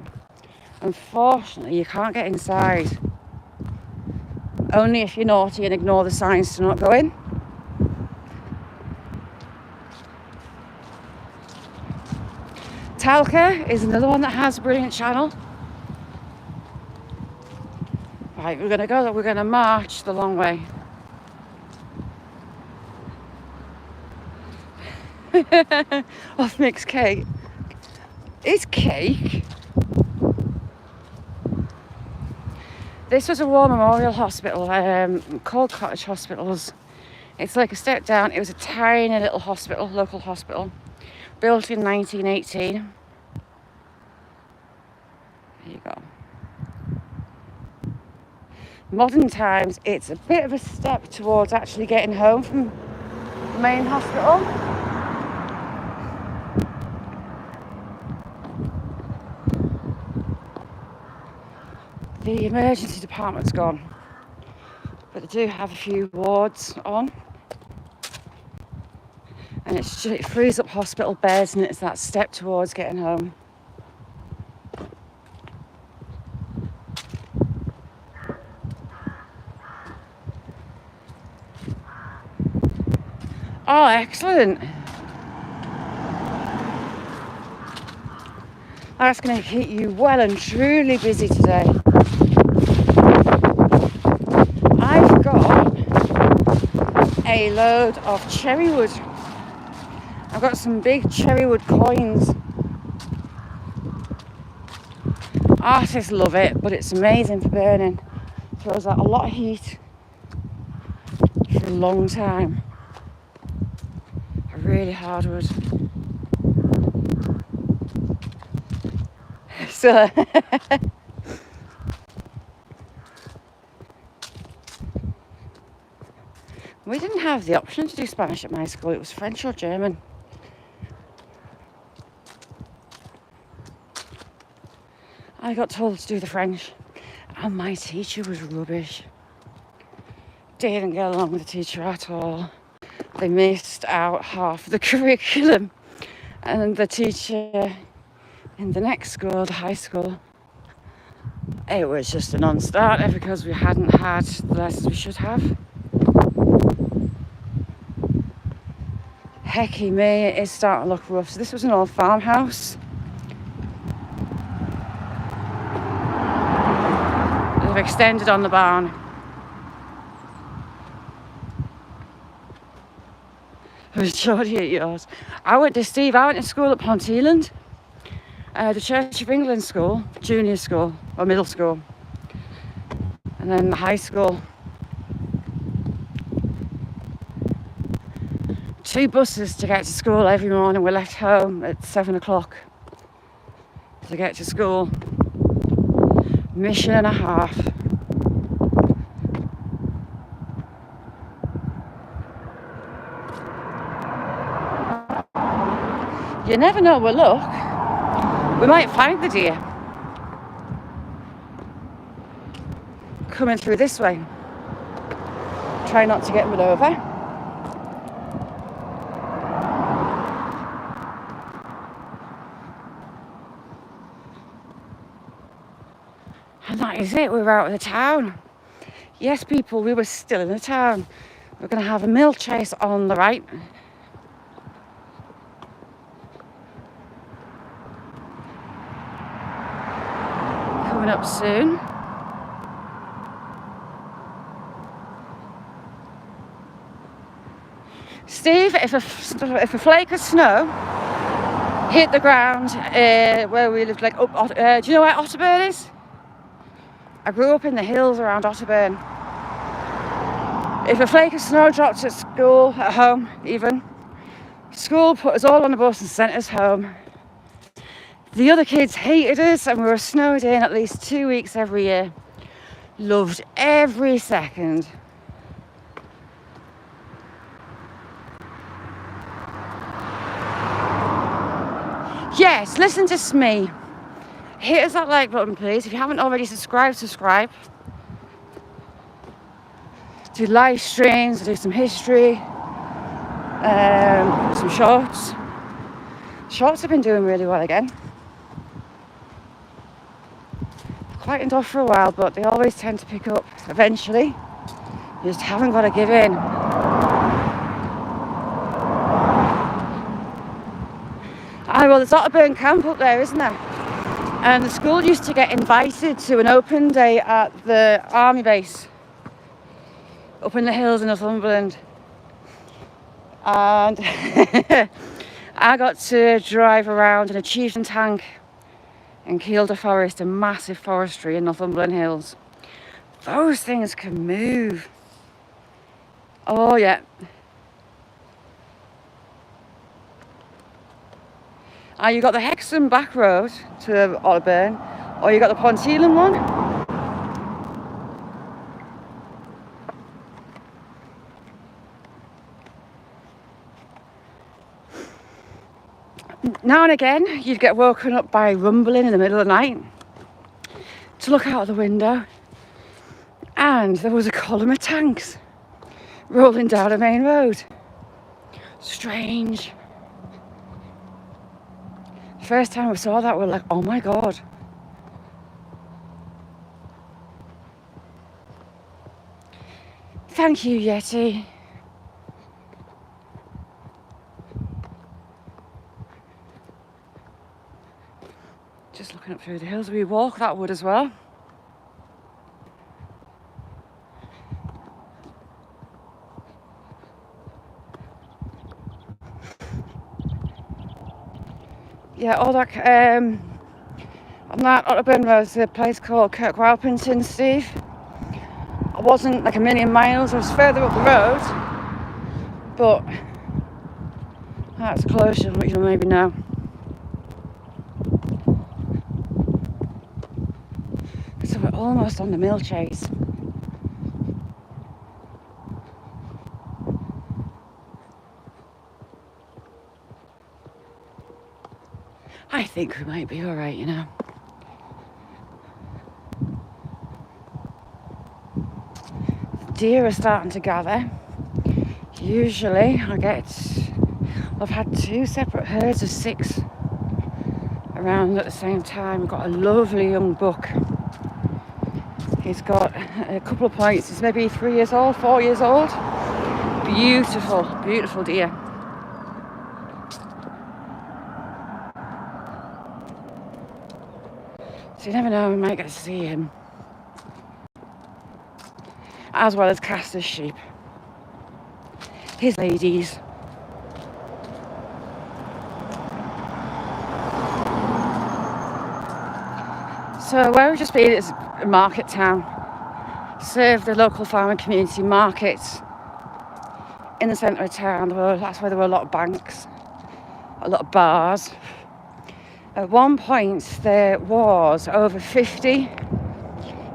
Unfortunately, you can't get inside. Only if you're naughty and ignore the signs to not go in. Talca is another one that has a brilliant channel. Right, we're going to march the long way. Off Mick's cake. It's cake. This was a war memorial hospital called Cottage Hospitals. It's like a step down. It was a tiny little hospital, local hospital, built in 1918. There you go. Modern times, it's a bit of a step towards actually getting home from the main hospital. The emergency department's gone, but they do have a few wards on, and it frees up hospital beds, and it's that step towards getting home. Oh, excellent. That's going to keep you well and truly busy today. I've got a load of cherry wood. I've got some big cherry wood coins. Artists love it, but it's amazing for burning. Throws out a lot of heat for a long time. A really hard wood. So we didn't have the option to do Spanish at my school. It was French or German. I got told to do the French, and my teacher was rubbish. Didn't get along with the teacher at all. They missed out half of the curriculum, and the teacher in the next school, the high school, it was just a non-starter because we hadn't had the lessons we should have. Hecky me, it is starting to look rough. So this was an old farmhouse. They've extended on the barn. was Geordie at yours? I went to school at Ponteland, the Church of England school, junior school or middle school, and then the high school. 2 buses to get to school every morning. We left home at 7 o'clock to get to school. Mission and a half. You never know with luck. We might find the deer coming through this way. Try not to get run over. And that is it, we were out of the town. Yes, people, we were still in the town. We're going to have a mill chase on the right. Coming up soon. Steve, if a flake of snow hit the ground where we lived, like up, do you know where Otterburn is? I grew up in the hills around Otterburn. If a flake of snow dropped at school, at home even, school put us all on a bus and sent us home. The other kids hated us and we were snowed in at least 2 weeks every year. Loved every second. Yes, listen to Smee. Hit us that like button, please. If you haven't already subscribed. Do live streams, do some history, some shorts. Shorts have been doing really well again. Quietened off for a while, but they always tend to pick up eventually. You just haven't got to give in. Well, there's Otterburn Camp up there, isn't there? And the school used to get invited to an open day at the army base up in the hills in Northumberland. And I got to drive around in a chieftain tank in Kielder Forest, a massive forestry in Northumberland Hills. Those things can move. Oh, yeah. You got the Hexham back road to Otterburn, or you got the Ponteland one. Now and again, you'd get woken up by rumbling in the middle of the night to look out of the window, and there was a column of tanks rolling down a main road. Strange. First time we saw that, we were like, oh my God. Thank you, Yeti. Just looking up through the hills. We walk that wood as well. Yeah, all that, on that Otterburn Road, there's a place called Kirkwalpington, Steve. I wasn't like a million miles, I was further up the road, but that's closer than what you maybe know. So we're almost on the mill chase. I think we might be all right, you know. The deer are starting to gather. Usually I've had 2 separate herds of 6 around at the same time. We've got a lovely young buck. He's got a couple of points. He's maybe 3 years old, 4 years old. Beautiful, beautiful deer. So you never know, we might get to see him. As well as Caster's sheep. His ladies. So where we've just been is a market town. Served the local farming community market in the centre of town. That's where there were a lot of banks, a lot of bars. At one point there was over 50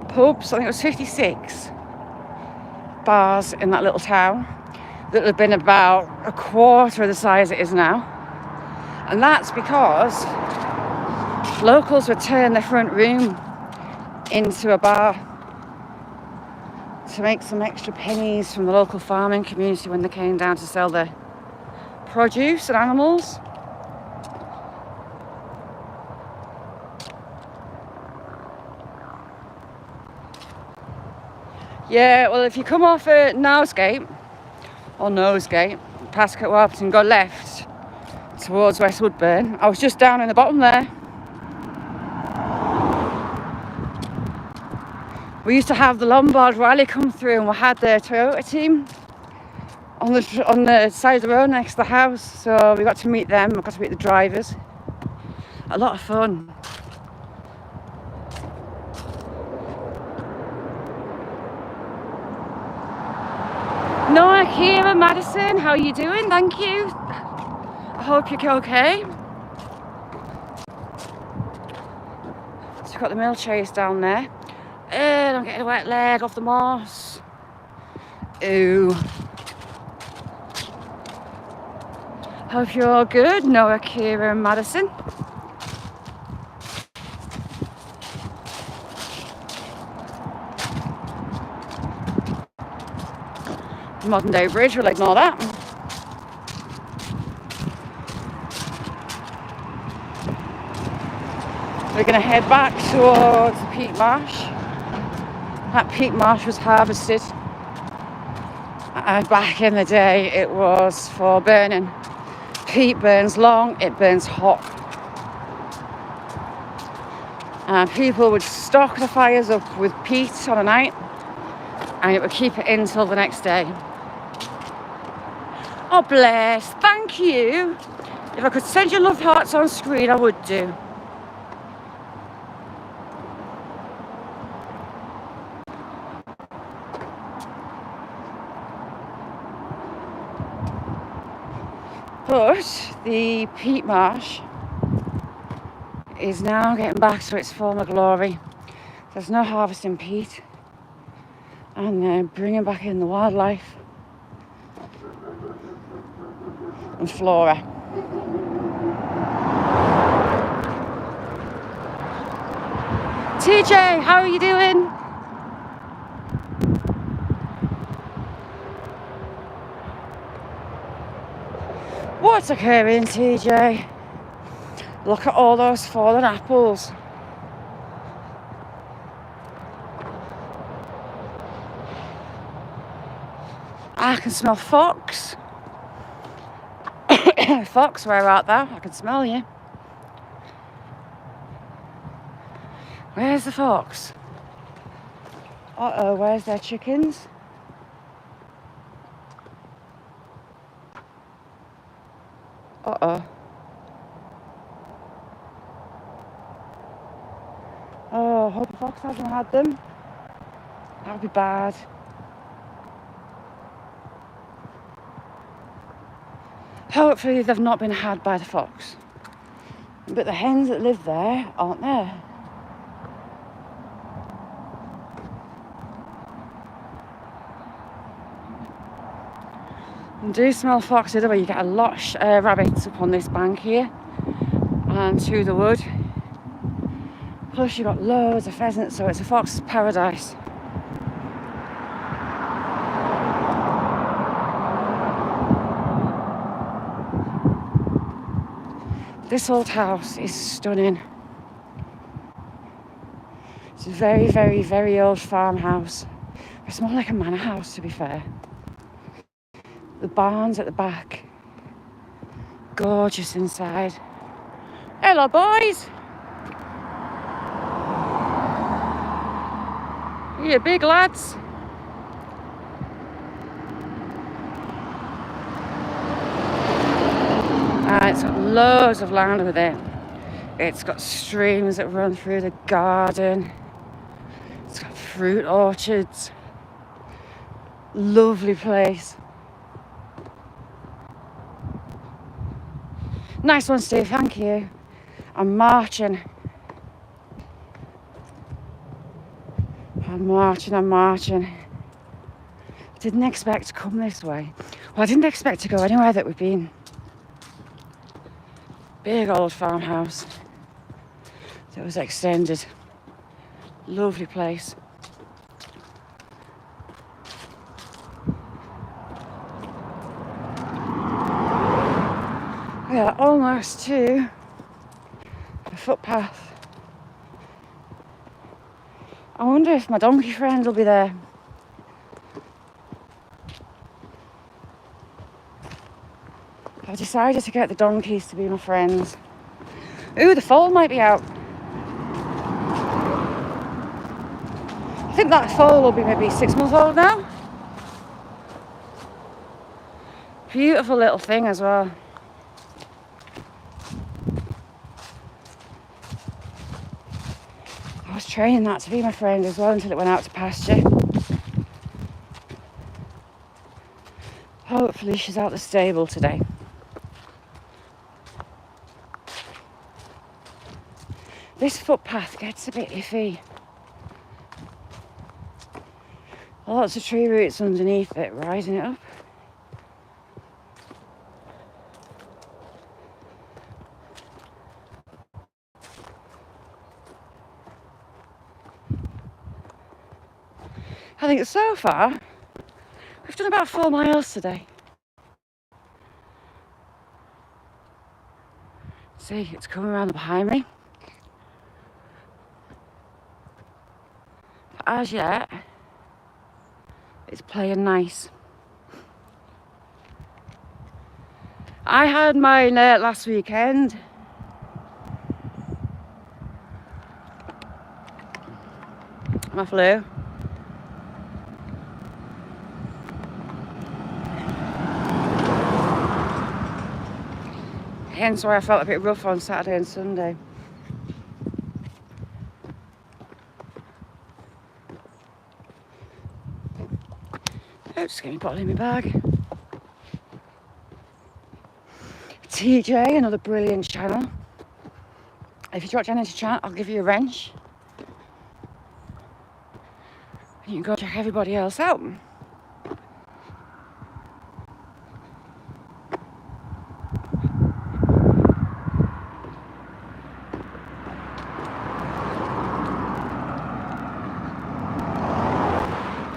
pubs, I think it was 56 bars in that little town that had been about a quarter of the size it is now. And that's because locals would turn their front room into a bar to make some extra pennies from the local farming community when they came down to sell their produce and animals. Yeah, well, if you come off at Nosegate, past Catwarpton, go left towards West Woodburn. I was just down in the bottom there. We used to have the Lombard rally come through, and we had the Toyota team on the side of the road next to the house. So we got to meet them. We got to meet the drivers. A lot of fun. Noah, Kira, Madison, how are you doing? Thank you. I hope you're okay. So we've got the mill chase down there. I'm getting a wet leg off the moss. Ooh. Hope you're all good, Noah, Kira and Madison. Modern day bridge, we'll ignore that. We're going to head back towards the Peat Marsh. That Peat Marsh was harvested, and back in the day it was for burning. Peat burns long, it burns hot. And people would stock the fires up with peat on a night, and it would keep it in till the next day. Oh bless, thank you. If I could send you love hearts on screen, I would do. But the peat marsh is now getting back to its former glory. There's no harvesting peat, and they're bringing back in the wildlife and flora. TJ, how are you doing? What's occurring, TJ? Look at all those fallen apples. I can smell fox. Fox, where art thou? I can smell you. Where's the fox? Uh-oh, where's their chickens? Uh-oh. Oh, hope the fox hasn't had them. That would be bad. Hopefully they've not been had by the fox. But the hens that live there aren't there. I do smell fox the other way. You get a lot of rabbits up on this bank here and to the wood. Plus you've got loads of pheasants, so it's a fox paradise. This old house is stunning. It's a very, very, very old farmhouse. It's more like a manor house, to be fair. The barns at the back. Gorgeous inside. Hello, boys. You big lads. It's got loads of land with it. It's got streams that run through the garden. It's got fruit orchards. Lovely place. Nice one, Steve, thank you. I'm marching. I'm marching. Didn't expect to come this way. Well, I didn't expect to go anywhere that we've been. Big old farmhouse that was extended. Lovely place. We are almost to the footpath. I wonder if my donkey friend will be there. I've decided to get the donkeys to be my friends. Ooh, the foal might be out. I think that foal will be maybe 6 months old now. Beautiful little thing as well. I was training that to be my friend as well until it went out to pasture. Hopefully she's out the stable today. This footpath gets a bit iffy. Lots of tree roots underneath it, rising it up. I think so far, we've done about 4 miles today. See, it's coming around behind me. But as yet, it's playing nice. I had mine last weekend. My flu. Hence why I felt a bit rough on Saturday and Sunday. Oh, just getting a bottle in my bag. TJ, another brilliant channel. If you drop down into chat, I'll give you a wrench. And you can go check everybody else out.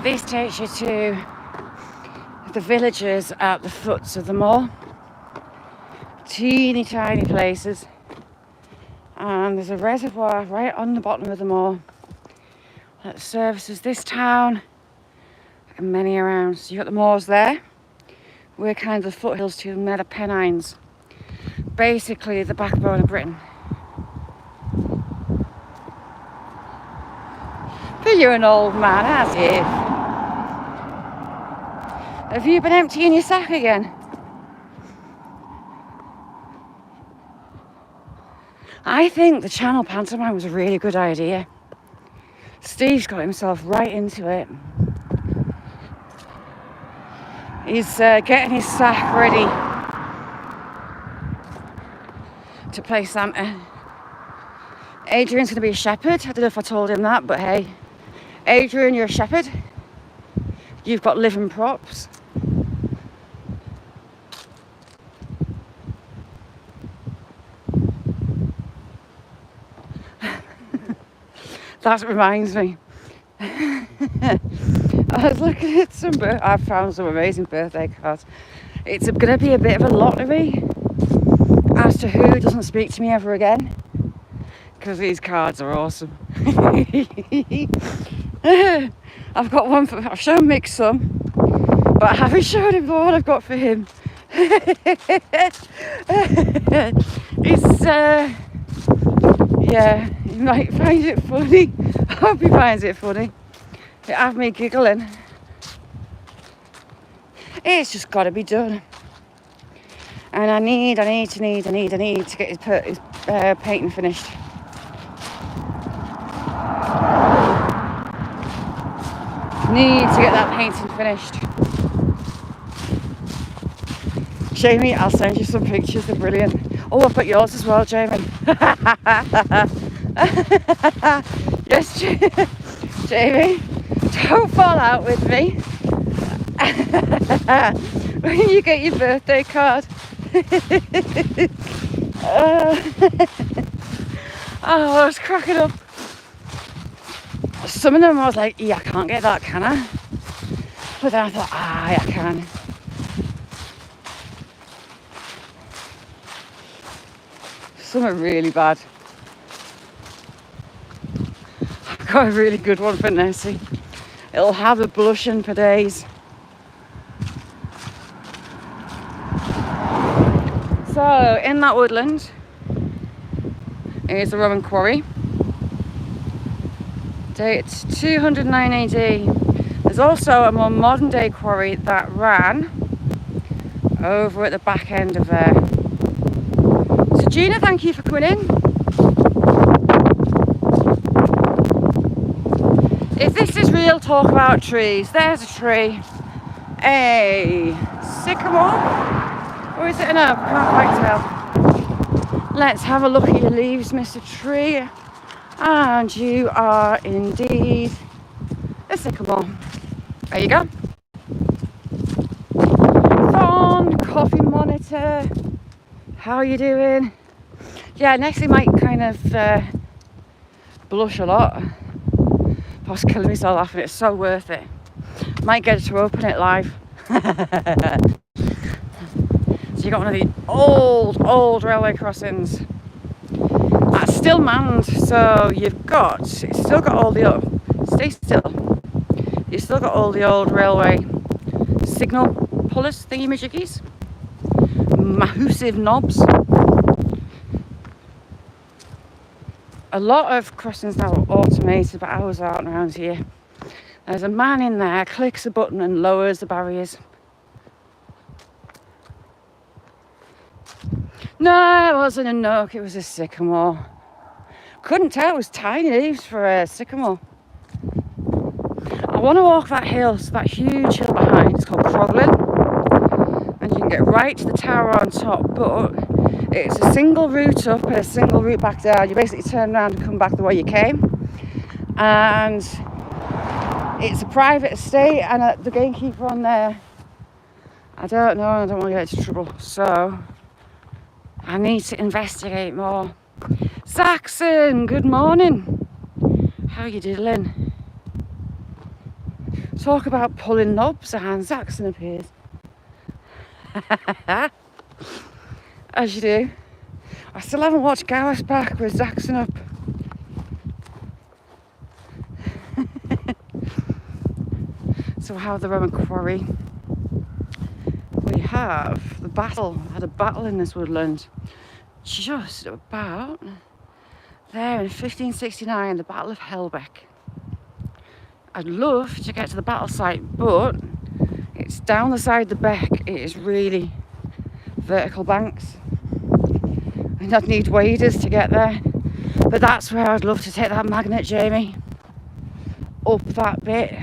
This takes you to the villages at the foots of the mall. Teeny tiny places. And there's a reservoir right on the bottom of the mall that services this town and many around. So you've got the moors there. We're kind of the foothills to the Nether Pennines. Basically the backbone of Britain. But you're an old man, as if. Have you been emptying your sack again? I think the channel pantomime was a really good idea. Steve's got himself right into it. He's getting his sack ready to play Santa. Hadrian's going to be a shepherd. I don't know if I told him that, but hey. Hadrian, you're a shepherd. You've got living props. That reminds me. I was looking at I found some amazing birthday cards. It's going to be a bit of a lottery as to who doesn't speak to me ever again. Because these cards are awesome. I've got one for, I've shown Mick some, but I haven't shown him the one I've got for him. It's, yeah, he might find it funny. I hope he finds it funny. It had me giggling. It's just got to be done. And I need to get his painting finished. Need to get that painting finished. Jamie, I'll send you some pictures, they're brilliant. Oh, I've got yours as well, Jamie. Yes, Jamie, don't fall out with me when you get your birthday card. Oh, I was cracking up. Some of them I was like, yeah, I can't get that, can I? But then I thought, I can. Some are really bad. I've got a really good one for Nessie. It'll have a blushing for days. So, in that woodland is the Roman quarry. Date 209 AD. There's also a more modern day quarry that ran over at the back end of there. So Gina, thank you for coming in. If this is real talk about trees, there's a tree. A sycamore? Or is it an oak? Can't quite tell. Let's have a look at your leaves, Mr. Tree. And you are indeed a sycamore. There you go. Fun coffee monitor. How are you doing? Yeah, Nessie might kind of blush a lot. I was killing myself laughing. It's so worth it. Might get her to open it live. So you got one of the old railway crossings. That's still manned, so it's still got all the stay still. You've still got all the old railway signal pullers, thingy-majiggies, massive knobs. A lot of crossings now are automated, but ours aren't around here. There's a man in there, clicks a button and lowers the barriers. No, it wasn't a oak, it was a sycamore. Couldn't tell, it was tiny leaves for a sycamore. I want to walk that hill, so that huge hill behind, it's called Croglin. And you can get right to the tower on top, but it's a single route up and a single route back down. You basically turn around and come back the way you came. And it's a private estate, and the gamekeeper on there, I don't know, I don't want to get into trouble. So I need to investigate more. Saxon, good morning. How are you doing? Talk about pulling knobs, and Saxon appears. As you do. I still haven't watched Gareth back with Saxon up. So how the Roman quarry? We have the battle. Had a battle in this woodland. Just about there in 1569, the Battle of Helbeck. I'd love to get to the battle site, but it's down the side of the beck. It is really vertical banks, and I'd need waders to get there. But that's where I'd love to take that magnet, Jamie, up that bit.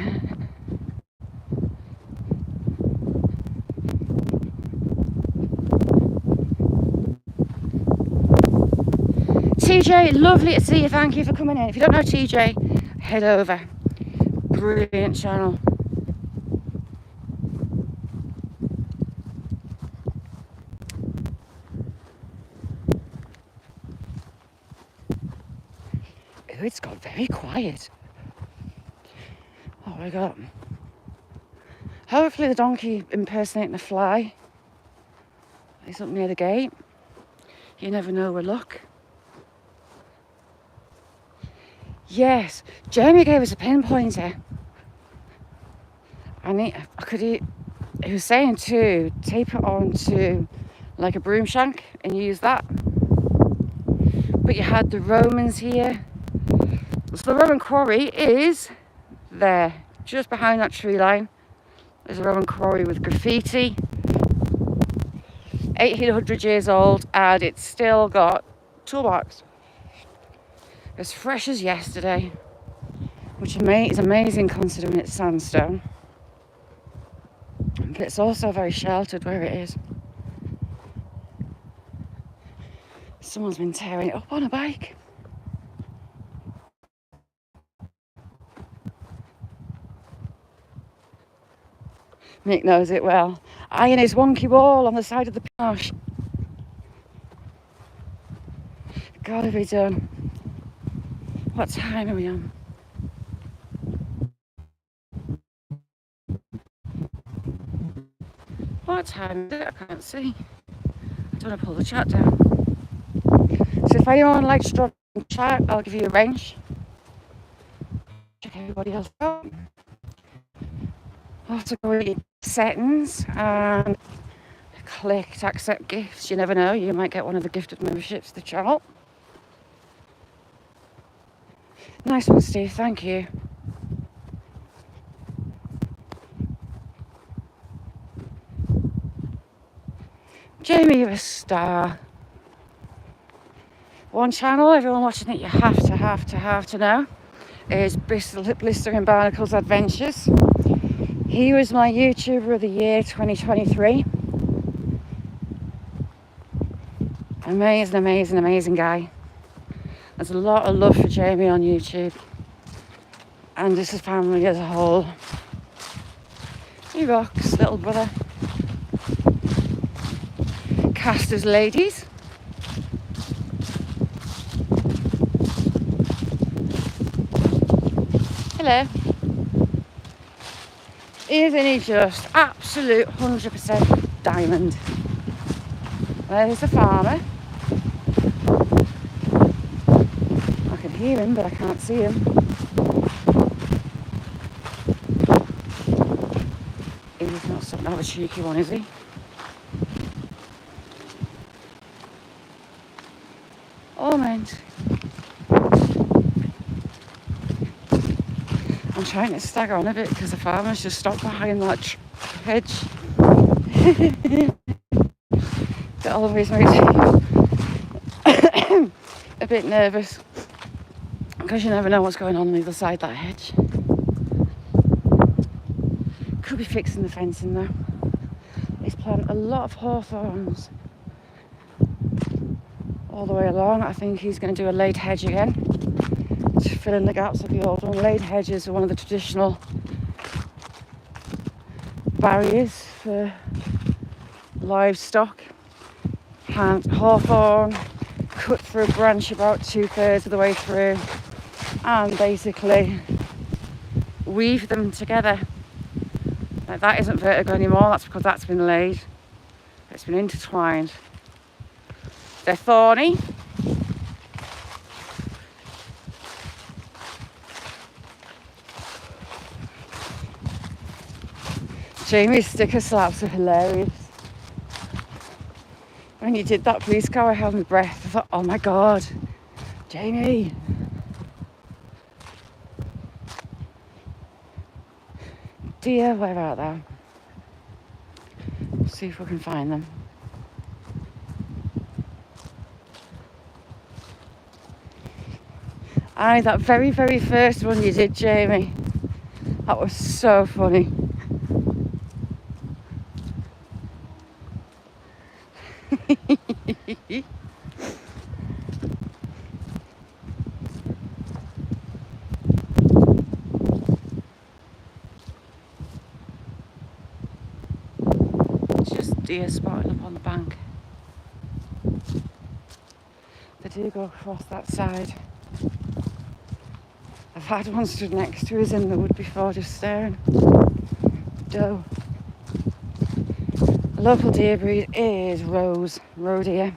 TJ, lovely to see you. Thank you for coming in. If you don't know TJ, head over. Brilliant channel. Oh, it's got very quiet. Oh my god. Hopefully the donkey impersonating a fly is up near the gate. You never know with luck. Yes, Jeremy gave us a pinpointer. He was saying to tape it onto like a broom shank and use that. But you had the Romans here. So the Roman quarry is there, just behind that tree line. There's a Roman quarry with graffiti. 1800 years old, and it's still got toolbox. As fresh as yesterday, which is amazing considering it's sandstone. But it's also very sheltered where it is. Someone's been tearing it up on a bike. Mick knows it well. Iron his wonky wall on the side of the marsh. Gotta be done. What time are we on? What time is it? I can't see. I don't want to pull the chat down. So if anyone likes to drop in chat, I'll give you a range. Check everybody else out. I'll have to go in settings and click to accept gifts. You never know, you might get one of the gifted memberships to the channel. Nice one, Steve, thank you. Jamie, you're a star. One channel, everyone watching it, you have to know, is Blistering Barnacles Adventures. He was my YouTuber of the year 2023. Amazing guy. There's a lot of love for Jamie on YouTube and just his family as a whole. He rocks, little brother. Casters ladies. Hello. Isn't he just absolute 100% diamond? There's the farmer. I can hear him, but I can't see him. He's not something to have a cheeky one, is he? Oh, man. I'm trying to stagger on a bit because the farmer's just stopped behind that hedge. That always makes me a bit nervous because you never know what's going on the other side of that hedge. Could be fixing the fencing though. He's planted a lot of hawthorns all the way along. I think he's going to do a laid hedge again to fill in the gaps of the old one. Laid hedges are one of the traditional barriers for livestock. Plant hawthorn, cut through a branch about 2/3 of the way through, and basically weave them together. Now, that isn't vertical anymore, that's because that's been laid. It's been intertwined. They're thorny. Jamie's sticker slaps are hilarious. When you did that police car, I held my breath. I thought, oh my God, Jamie. Deer, where are they? See if we can find them. That very first one you did, Jamie. That was so funny. Just deer spotted up on the bank. They do go across that side. I've had one stood next to us in the wood before, just staring. Doe. The local deer breed is roe deer.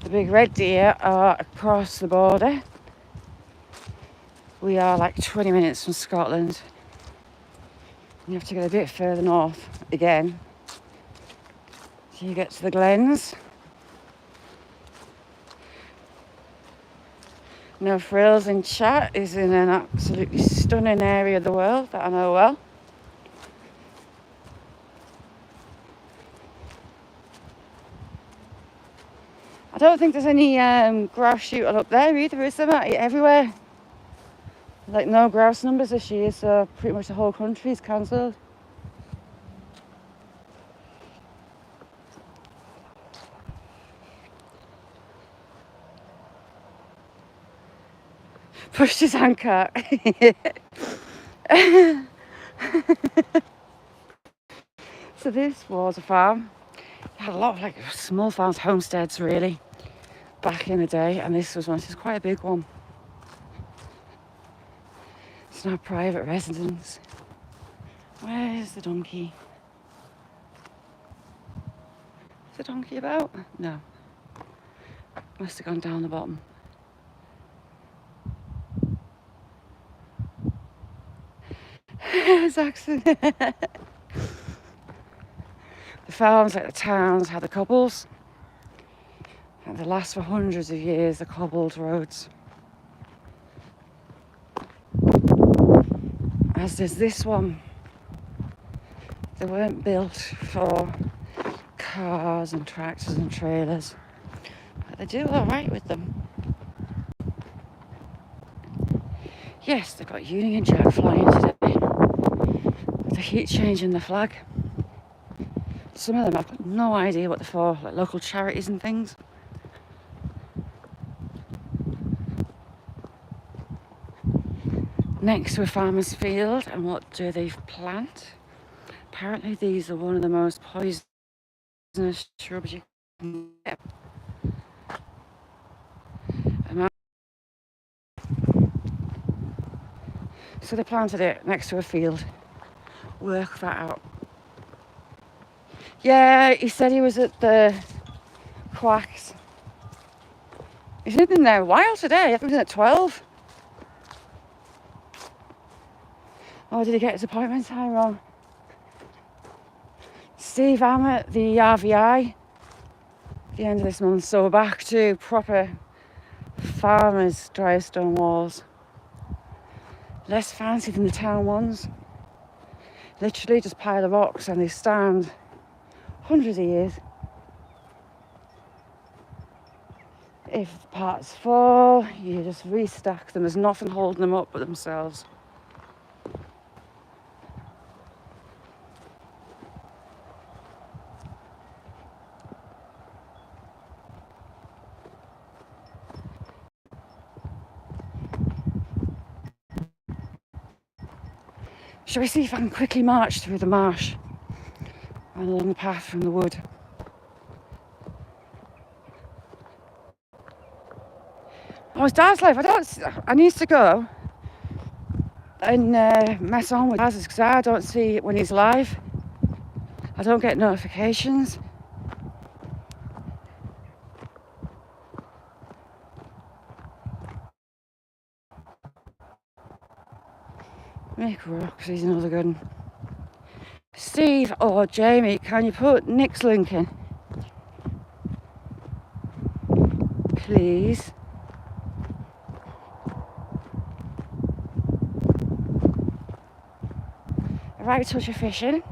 The big red deer are across the border. We are like 20 minutes from Scotland. You have to get a bit further north again till you get to the glens. No Frills in chat is in an absolutely stunning area of the world that I know well. I don't think there's any grouse shooter up there either, is there? Everywhere. Like no grouse numbers this year, so pretty much the whole country's cancelled. Pushed his handcart. So this was a farm. It had a lot of like small farms, homesteads really, back in the day, and this was one. This is quite a big one. It's now private residence. Where's the donkey? Is the donkey about? No. Must have gone down the bottom. Saxon. The farms, like the towns, had the cobbles. And they last for hundreds of years, the cobbled roads. As does this one. They weren't built for cars and tractors and trailers, but they do all right with them. Yes, they've got Union Jack flying today. They keep changing the flag. Some of them I've got no idea what they're for, like local charities and things. Next to a farmer's field, and what do they plant? Apparently these are one of the most poisonous shrubs you can get. So they planted it next to a field. Work that out. Yeah, he said he was at the Quacks. He's been there a while today. I think he was at 12. Oh, did he get his appointment time wrong? Steve, I'm at the RVI at the end of this month, so we're back to proper farmers' dry stone walls. Less fancy than the town ones. Literally just pile of rocks, and they stand hundreds of years. If parts fall, you just restack them. There's nothing holding them up but themselves. Shall we see if I can quickly march through the marsh and along the path from the wood? Oh, it's Dad's life. I need to go and mess on with Daz because I don't see it when he's live. I don't get notifications. Mick Rocks, he's another good one. Steve or Jamie, can you put Nick's link in? Please. A right touch of fishing.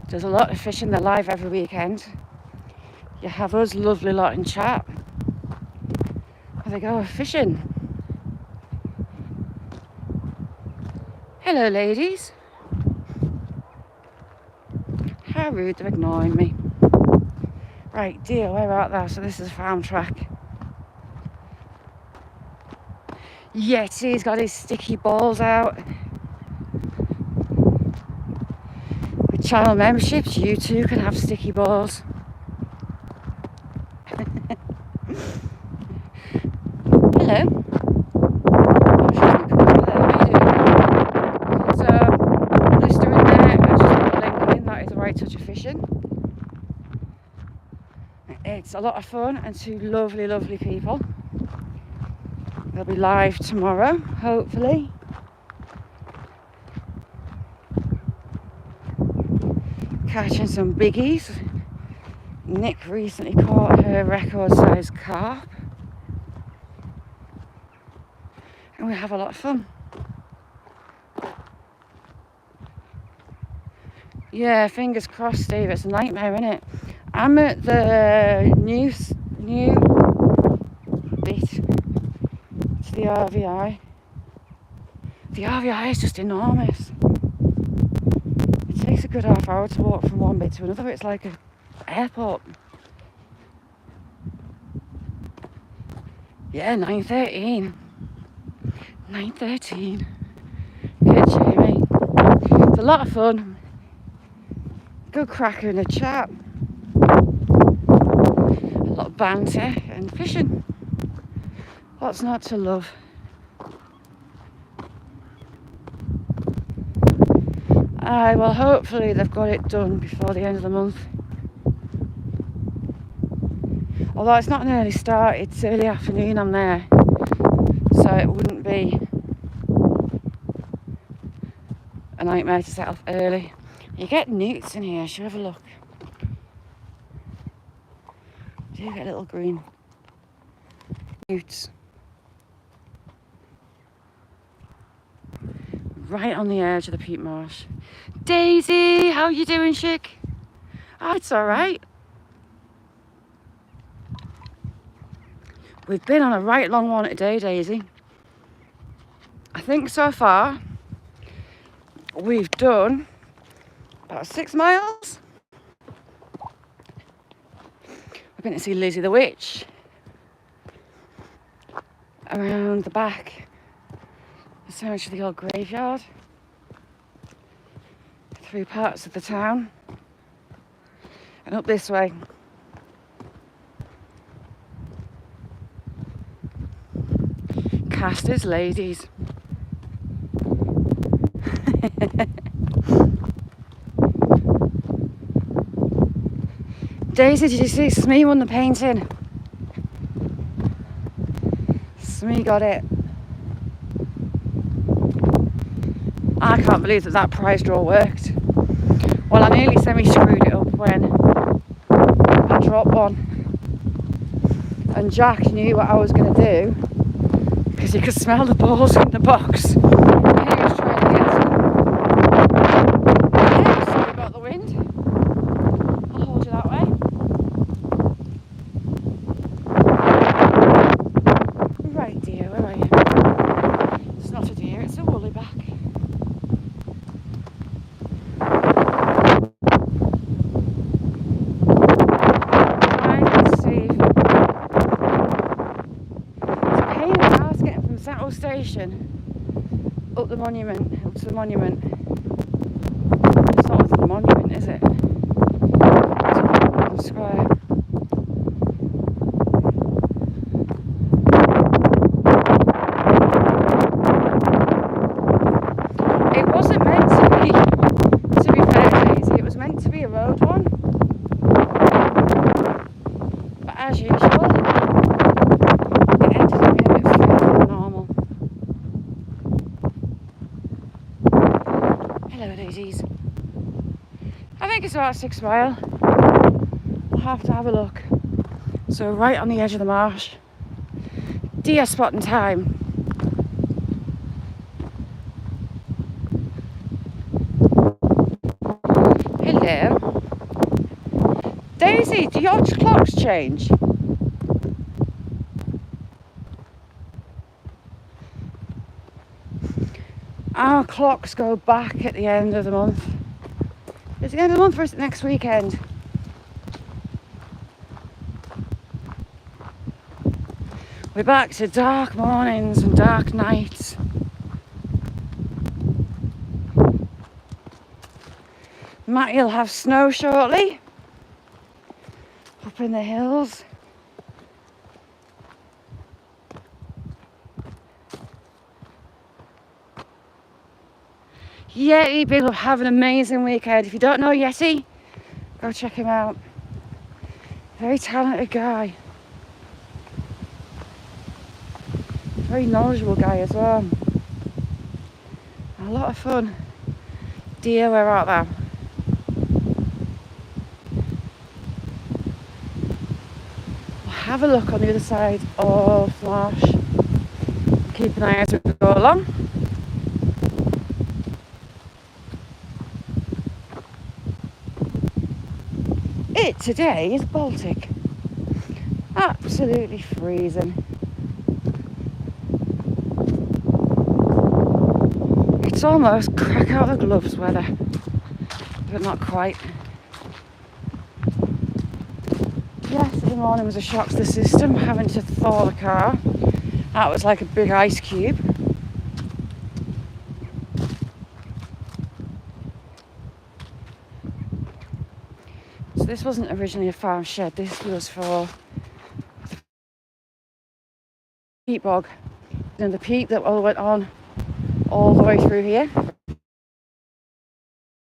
There's a lot of fishing. They're live every weekend. You have us lovely lot in chat. There they go, fishing. Hello ladies. How rude, they're ignoring me. Right, dear, where art thou? So this is a farm track. Yeti's got his sticky balls out. With channel memberships, you too can have sticky balls. Hello. Touch of fishing. It's a lot of fun and two lovely, lovely people. They'll be live tomorrow, hopefully. Catching some biggies. Nick recently caught her record-sized carp. And we have a lot of fun. Yeah, fingers crossed, Steve. It's a nightmare, isn't it? I'm at the new new bit to the RVI. The RVI is just enormous. It takes a good half hour to walk from one bit to another. It's like an airport. Yeah, 9:13. 9:13. Good Jamie. It's a lot of fun. Good cracker and a chat. A lot of banter and fishing. What's not to love? Aye, well, hopefully they've got it done before the end of the month. Although it's not an early start, it's early afternoon I'm there, so it wouldn't be a nightmare to set off early. You get newts in here, should have a look. You do get little green newts. Right on the edge of the peat marsh. Daisy, how you doing, chick? Oh, it's alright. We've been on a right long one today, Daisy. I think so far we've done about 6 miles. We're going to see Lizzy the witch around the back. So much of the old graveyard, through parts of the town, and up this way. Casters, ladies. Daisy, did you see Smee won the painting? Smee got it. I can't believe that prize draw worked. Well, I nearly semi-screwed it up when I dropped one. And Jack knew what I was going to do because he could smell the balls in the box. He was trying to get some. Yeah, sorry about the wind. I'll hold you that way. Right, dear, where are you? It's not a deer, it's a woolly back. Station up the monument, up to the monument. It's not up to the monument, is it? It's a square. It wasn't meant to be fair, Daisy, it was meant to be a road one. But as usual, it ended up being a bit further than normal. Hello, daisies. I think it's about 6 miles. We'll have to have a look. So right on the edge of the marsh. Deer spotting time. Hello. Daisy, do your clocks change? Our clocks go back at the end of the month. It's the end of the month or is it next weekend? We're back to dark mornings and dark nights. Matty'll have snow shortly. Up in the hills. Yeti will have an amazing weekend. If you don't know Yeti, go check him out. Very talented guy. Very knowledgeable guy as well. A lot of fun. Deer, where art thou? We'll have a look on the other side of the marsh. Keep an eye as we go along. It today is Baltic. Absolutely freezing. It's almost crack out the gloves weather, but not quite. Yesterday morning was a shock to the system, having to thaw the car. That was like a big ice cube. So this wasn't originally a farm shed, this was for peat bog. And the peat that all went on all the way through here.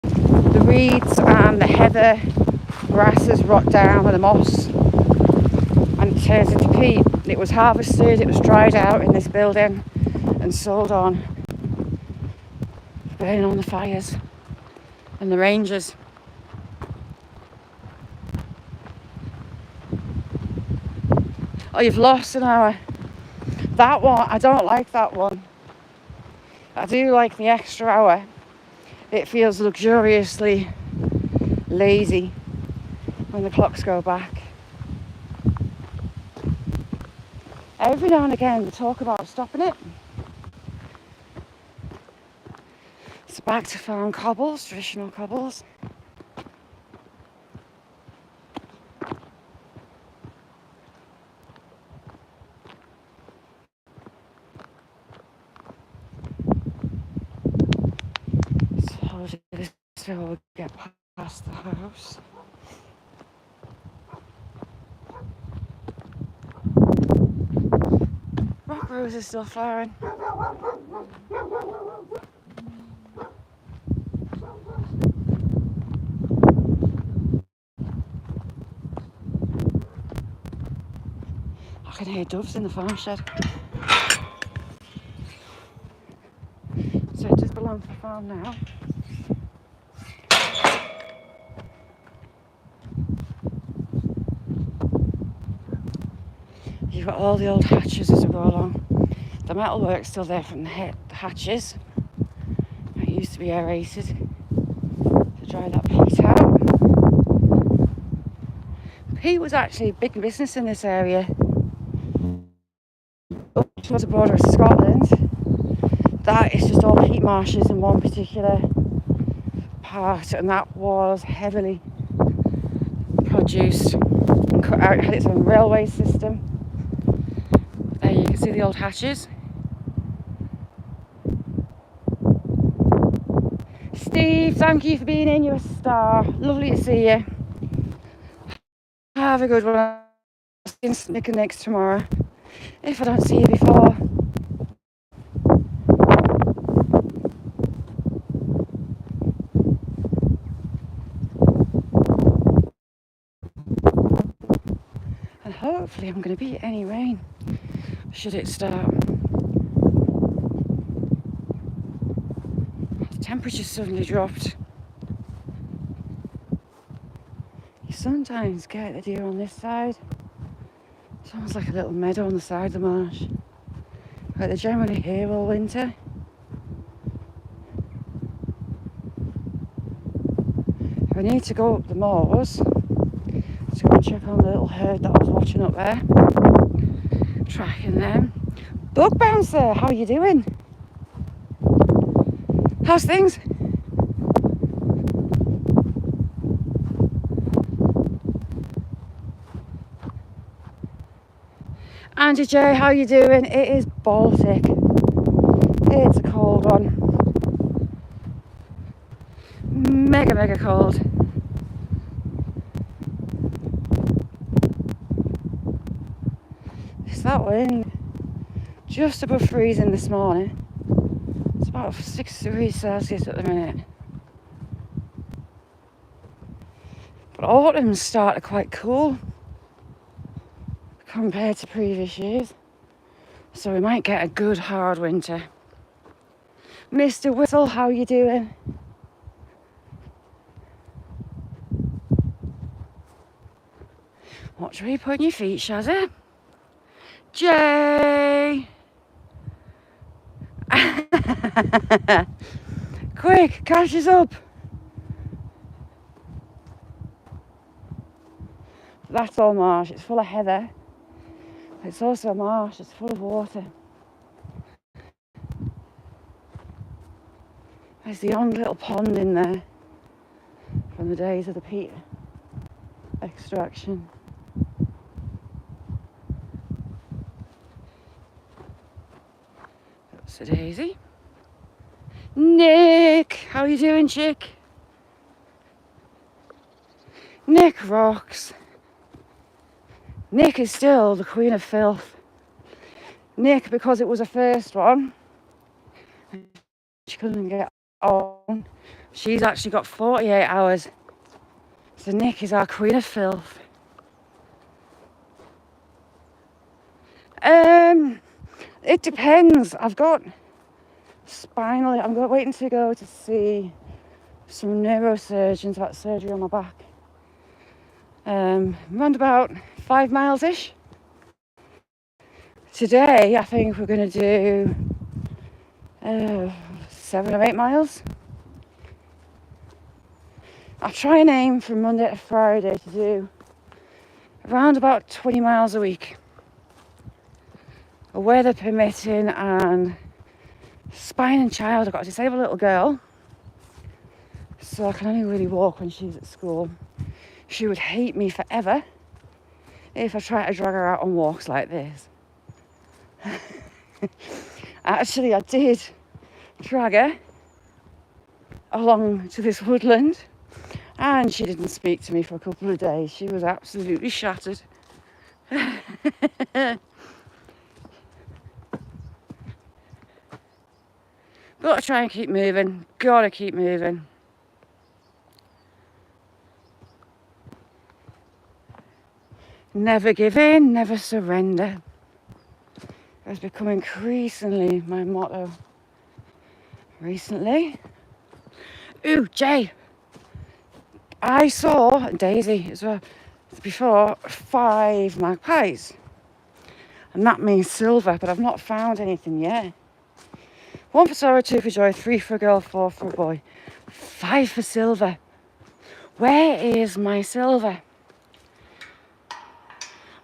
The reeds and the heather grasses rot down and the moss, and it turns into peat. It was harvested, it was dried out in this building and sold on, burning on the fires and the rangers. Oh, you've lost an hour. That one, I don't like that one. I do like the extra hour. It feels luxuriously lazy when the clocks go back. Every now and again they talk about stopping it. It's back to farm cobbles, traditional cobbles. So this will get past the house. Rock rose is still flowering. I can hear doves in the farm shed. So it does belong to the farm now. You've got all the old hatches as we go along. The metalwork's still there from the hatches. It used to be aerated to dry that peat out. Peat was actually a big business in this area. Up towards the border of Scotland, that is just all peat marshes in one particular part, and that was heavily produced and cut out. It had its own railway system. There you can see the old hatches. Steve, thank you for being in. You're a star. Lovely to see you. Have a good one. I'll see you in Snick and Nicks tomorrow, if I don't see you before. And hopefully I'm going to beat any rain, should it start. The temperature's suddenly dropped. You sometimes get the deer on this side. It's almost like a little meadow on the side of the marsh. Like they're generally here all winter. If I need to go up the moors to go and check on the little herd that I was watching up there, tracking them. Bug Bouncer, how are you doing? How's things? Angie J, how you doing? It is Baltic. It's a cold one. Mega cold. It's that wind. Just above freezing this morning. It's about 6 degrees Celsius at the minute. But autumns started quite cool compared to previous years. So we might get a good hard winter. Mr. Whistle, how you doing? Watch where you put your feet, Shazza. Jay! Quick, cash is up. That's all marsh, it's full of heather It's also a marsh, it's full of water. There's the odd little pond in there from the days of the peat extraction. That's a daisy. Nick, how you doing, chick? Nick rocks. Nick is still the queen of filth. Nick, because it was a first one, she couldn't get on. She's actually got 48 hours. So Nick is our queen of filth. It depends. I've got spinal. I'm waiting to go to see some neurosurgeons about surgery on my back. Round about 5 miles-ish. Today, I think we're going to do 7 or 8 miles. I try and aim from Monday to Friday to do around about 20 miles a week. Weather permitting, and spine and child. I've got a disabled little girl, so I can only really walk when she's at school. She would hate me forever if I try to drag her out on walks like this. Actually, I did drag her along to this woodland, and she didn't speak to me for a couple of days. She was absolutely shattered. Gotta try and keep moving. Gotta keep moving. Never give in, never surrender. Has become increasingly my motto recently. Ooh, Jay. I saw Daisy as well before 5 magpies. And that means silver, but I've not found anything yet. 1 for sorrow, 2 for joy, 3 for a girl, 4 for a boy, 5 for silver. Where is my silver?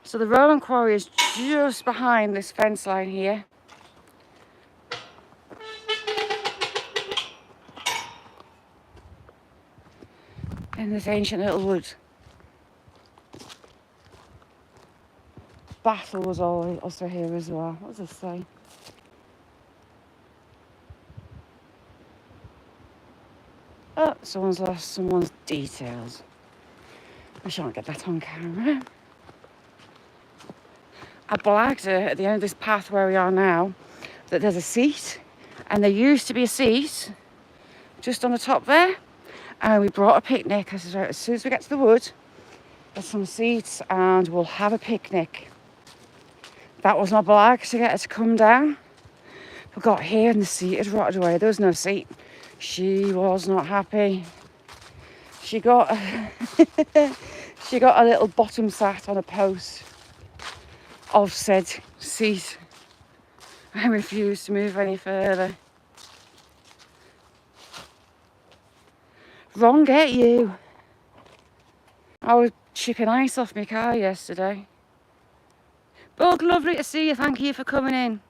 So the Roman quarry is just behind this fence line here. In this ancient little wood. Battle was also here as well. What does this say? Oh, someone's lost someone's details. I shan't get that on camera. I blagged her at the end of this path where we are now that there's a seat, and there used to be a seat just on the top there, and we brought a picnic. I said, right, as soon as we get to the wood, there's some seats and we'll have a picnic. That was my blag to get her to come down. We got here and the seat had rotted away. There was no seat. She was not happy. She got she got a little bottom sat on a post of said seat. I refused to move any further. Wrong at you. I was chipping ice off my car yesterday. Bug, lovely to see you. Thank you for coming in.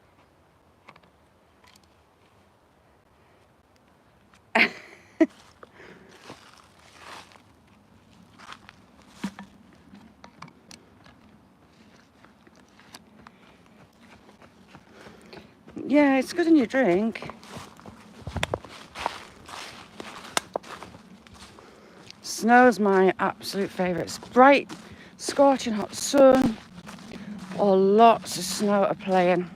Yeah, it's good in your drink. Snow's my absolute favourite. It's bright, scorching hot sun, or lots of snow at playing.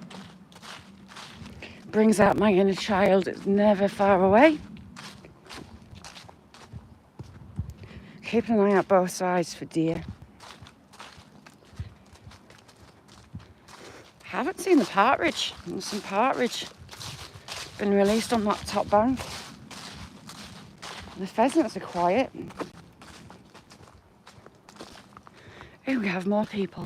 Brings out my inner child. It's never far away. Keeping an eye out both sides for deer. Haven't seen the partridge. There's some partridge been released on that top bank. The pheasants are quiet. Oh, we have more people.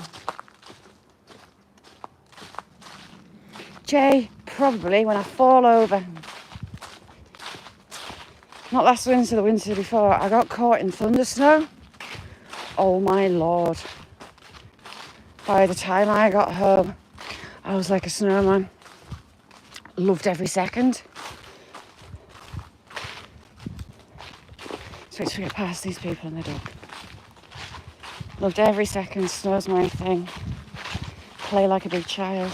Jay, probably when I fall over. Not last winter, the winter before. I got caught in thunder snow. Oh my lord. By the time I got home, I was like a snowman. Loved every second. Switch to get past these people in the dog. Loved every second. Snow's my thing. Play like a big child.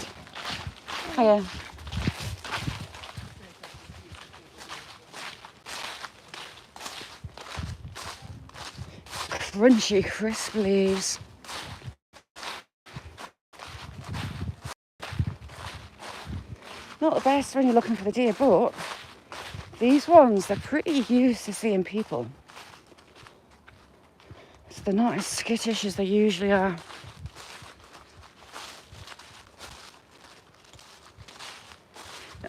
Oh yeah. Crunchy, crisp leaves. Not the best when you're looking for the deer, but these ones, they're pretty used to seeing people. So they're not as skittish as they usually are.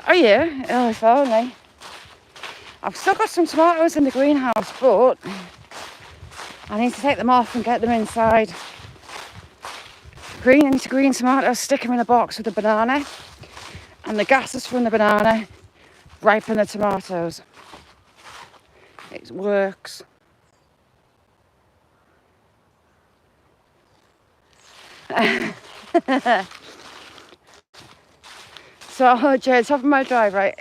Oh yeah, oh if only. I've still got some tomatoes in the greenhouse, but I need to take them off and get them inside. Green tomatoes, stick them in a box with a banana, and the gases from the banana ripen the tomatoes. It works. So, Jay, top of my drive, right?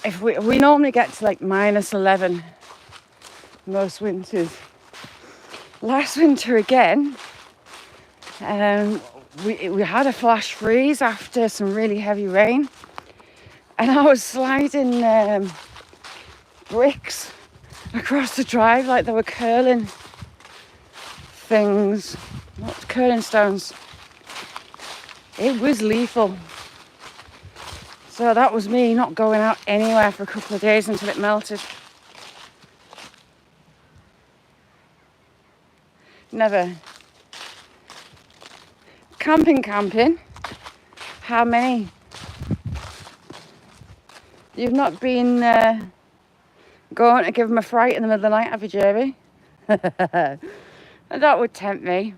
If we normally get to like -11 most winters. Last winter again, we had a flash freeze after some really heavy rain, and I was sliding bricks across the drive like they were curling things, not curling stones. It was lethal. So that was me not going out anywhere for a couple of days until it melted. Never. Camping. How many? You've not been going to give them a fright in the middle of the night, have you, Jerry? And that would tempt me.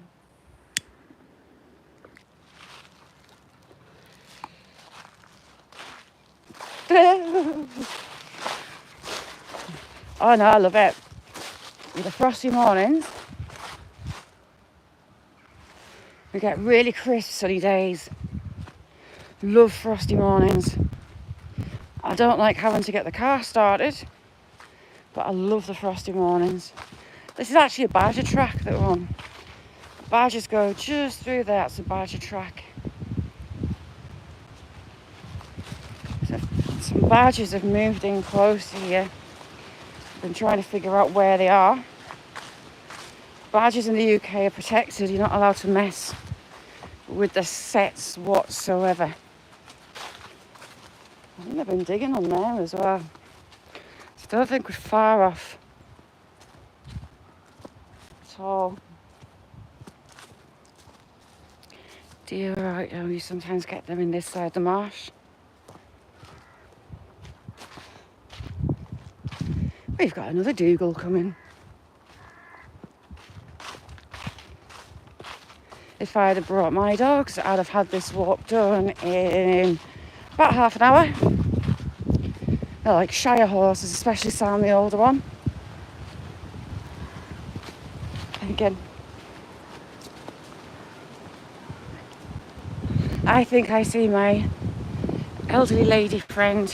Oh no, I love it. With the frosty mornings, we get really crisp sunny days. Love frosty mornings. I don't like having to get the car started, but I love the frosty mornings. This is actually a badger track that we're on. Badgers go just through there. That's a badger track. So some badgers have moved in close here. Been trying to figure out where they are. Badgers in the UK are protected. You're not allowed to mess with the sets whatsoever. I think they've been digging on there as well. So I don't think we're far off at all. Deer are out, you sometimes get them in this side of the marsh. We've got another Dougal coming. If I'd have brought my dogs, I'd have had this walk done in about half an hour. They're like Shire horses, especially Sam, the older one. And again, I think I see my elderly lady friend.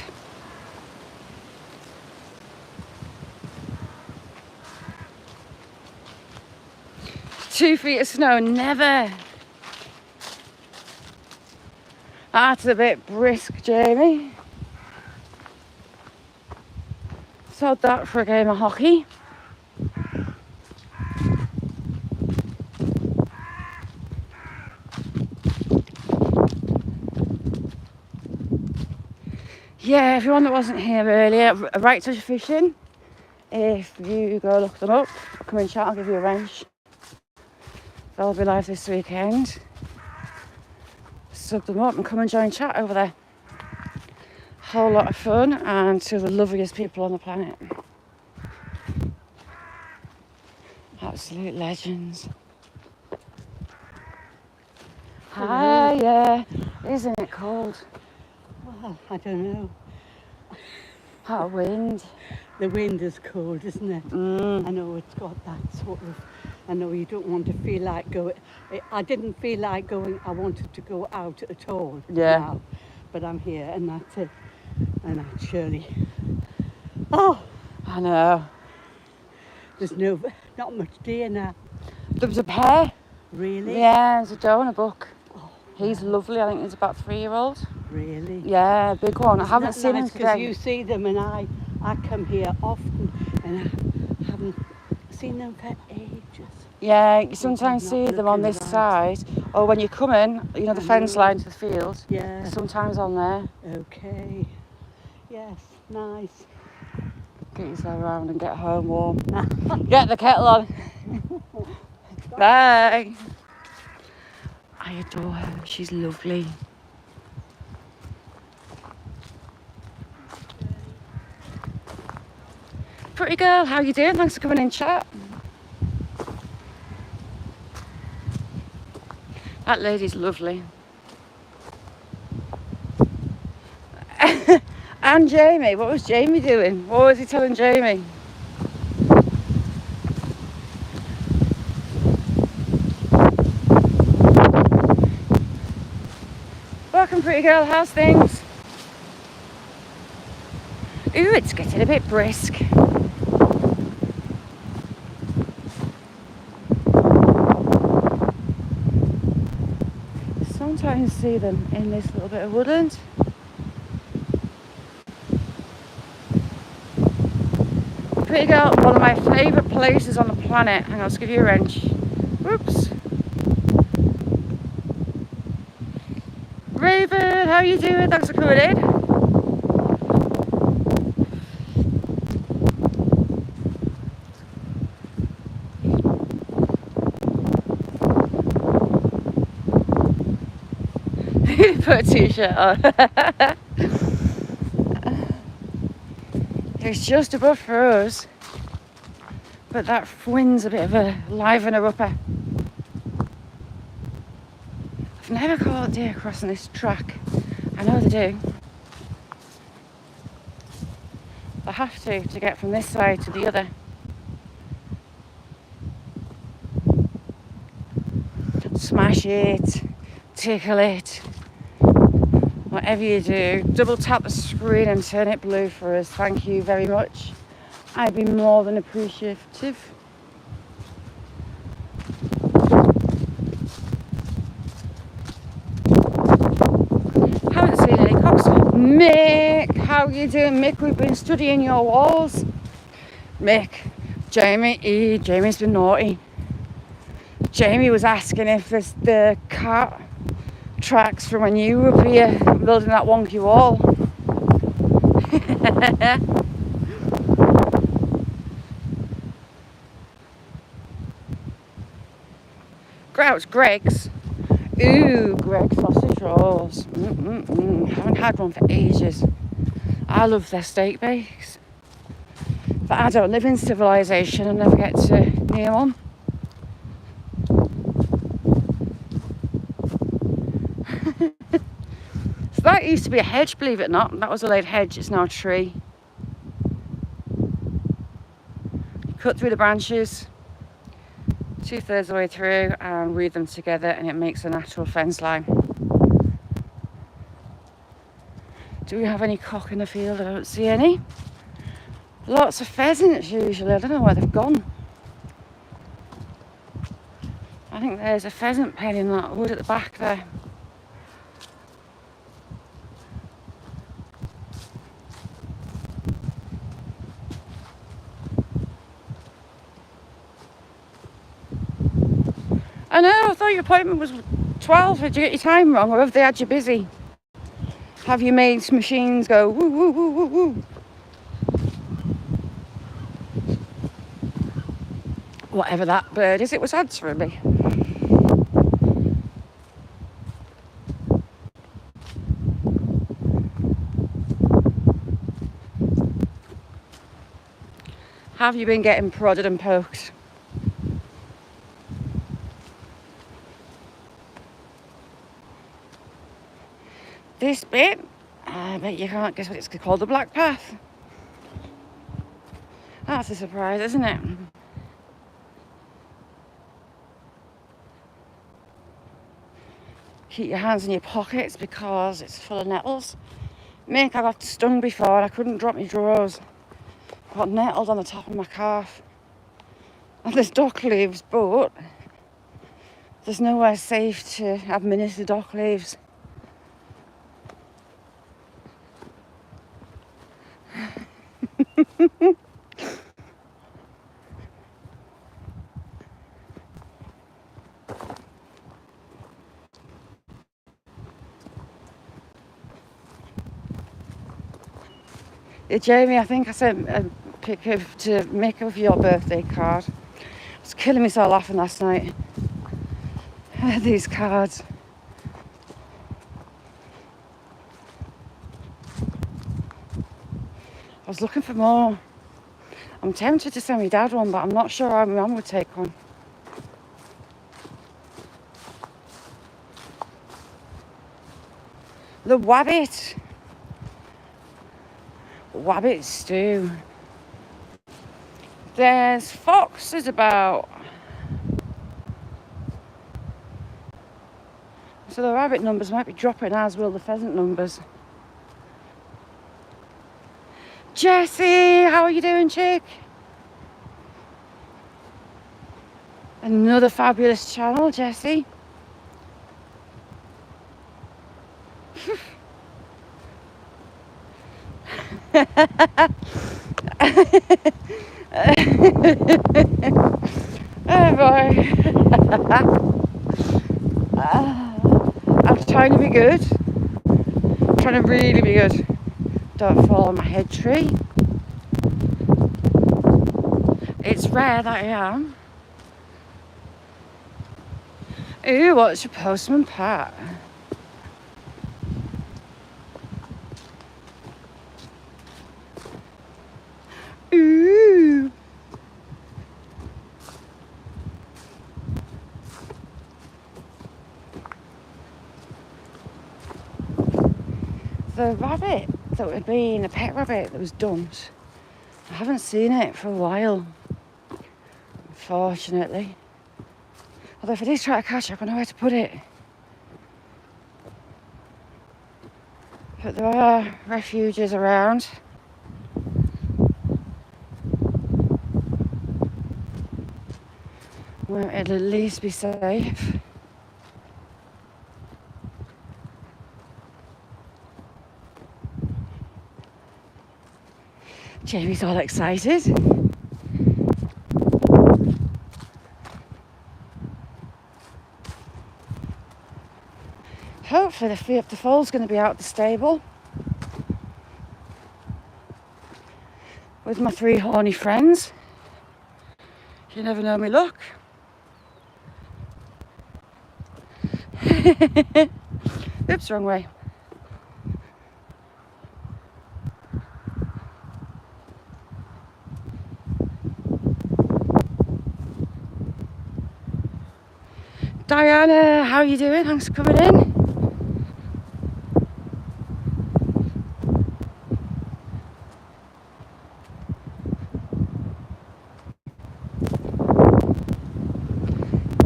Two feet of snow, never. That's a bit brisk, Jamie. Sod that for a game of hockey. Yeah, everyone that wasn't here earlier, Right Touch Fishing. If you go look them up, come and chat, I'll give you a wrench. They'll be live this weekend. Sub them up and come and join chat over there. Whole lot of fun and two of the loveliest people on the planet. Absolute legends. Hiya. Isn't it cold? Well, I don't know. Hot wind. The wind is cold, isn't it? Mm. I know it's got that sort of I know you don't want to feel like going. I didn't feel like going. I wanted to go out at all. Yeah. Now, but I'm here, and that's it. And that's Shirley. Oh, I know. there's not much deer now. There was a pair. Really? Yeah, there's a doe and a buck. Oh, He's lovely. I think he's about 3-year-old. really? Yeah, big one. I Isn't haven't that seen him nice? Because today. you see them, and I come here often, and I haven't seen them for ages. Yeah, you sometimes not see them on looking this right. side, or when you're coming, you know, the I fence know. line to the field. Yeah. They're sometimes on there. Okay. Yes. Nice. Get yourself around and get home warm. Get the kettle on. Bye. I adore her. She's lovely. Pretty girl, how you doing? Thanks for coming in chat. That lady's lovely. And Jamie, what was Jamie doing? What was he telling Jamie? Welcome, pretty girl, how's things? Ooh, it's getting a bit brisk. Sometimes see them in this little bit of woodland. Pretty girl, one of my favourite places on the planet. Hang on, I'll just give you a wrench. Whoops. Raven, how you doing? Thanks for coming in. Put a t-shirt on. It's just above for us, but that wind's a bit of a livener upper. I've never caught deer crossing this track. I know they do. They have to get from this side to the other. Smash it, tickle it, whatever you do. Double tap the screen and turn it blue for us. Thank you very much. I'd be more than appreciative. Haven't seen any cocks. Mick, how you doing, Mick? We've been studying your walls. Mick, Jamie's been naughty. Jamie was asking if there's the cart tracks from when you were up here building that wonky wall. Grouch Greg's. Ooh, Greg's sausage rolls. Haven't had one for ages. I love their steak bakes. But I don't live in civilization and never get to near one. So that used to be a hedge, believe it or not. That was a laid hedge, it's now a tree. Cut through the branches 2/3 of the way through and weave them together and it makes a natural fence line. Do we have any cock in the field? I don't see any. Lots of pheasants usually. I don't know where they've gone. I think there's a pheasant pen in that wood at the back there. I know, I thought your appointment was 12. Did you get your time wrong, or have they had you busy? Have you made machines go woo, woo, woo, woo, woo? Whatever that bird is, it was answering me. Have you been getting prodded and poked? This bit, I bet you can't guess what it's called, the Black Path. That's a surprise, isn't it? keep your hands in your pockets because it's full of nettles. Mick, I got stung before and I couldn't drop my drawers. I got nettled on the top of my calf. And there's dock leaves, but there's nowhere safe to administer dock leaves. Yeah, Jamie, I think I sent a pic to Mick of your birthday card. I was killing myself laughing last night. These cards. I was looking for more. I'm tempted to send my dad one, but I'm not sure how my mum would take one. The wabbit. Wabbit stew. There's foxes about. So the rabbit numbers might be dropping, as will the pheasant numbers. Jessie, how are you doing, chick? Another fabulous channel, Jessie. Oh boy. I'm trying to be good. I'm trying to really be good. Don't fall on my head tree. It's rare that I am. Ooh, what's your postman Pat? Ooh. The rabbit that would be a pet rabbit that was dumped, I haven't seen it for a while, unfortunately. Although if I did try to catch it, I know where to put it. But there are refuges around. Where it'll at least be safe. Jamie's all excited. Hopefully the foal's going to be out the stable with my 3 horny friends. You never know me luck. Oops, wrong way. Diana, how are you doing? Thanks for coming in.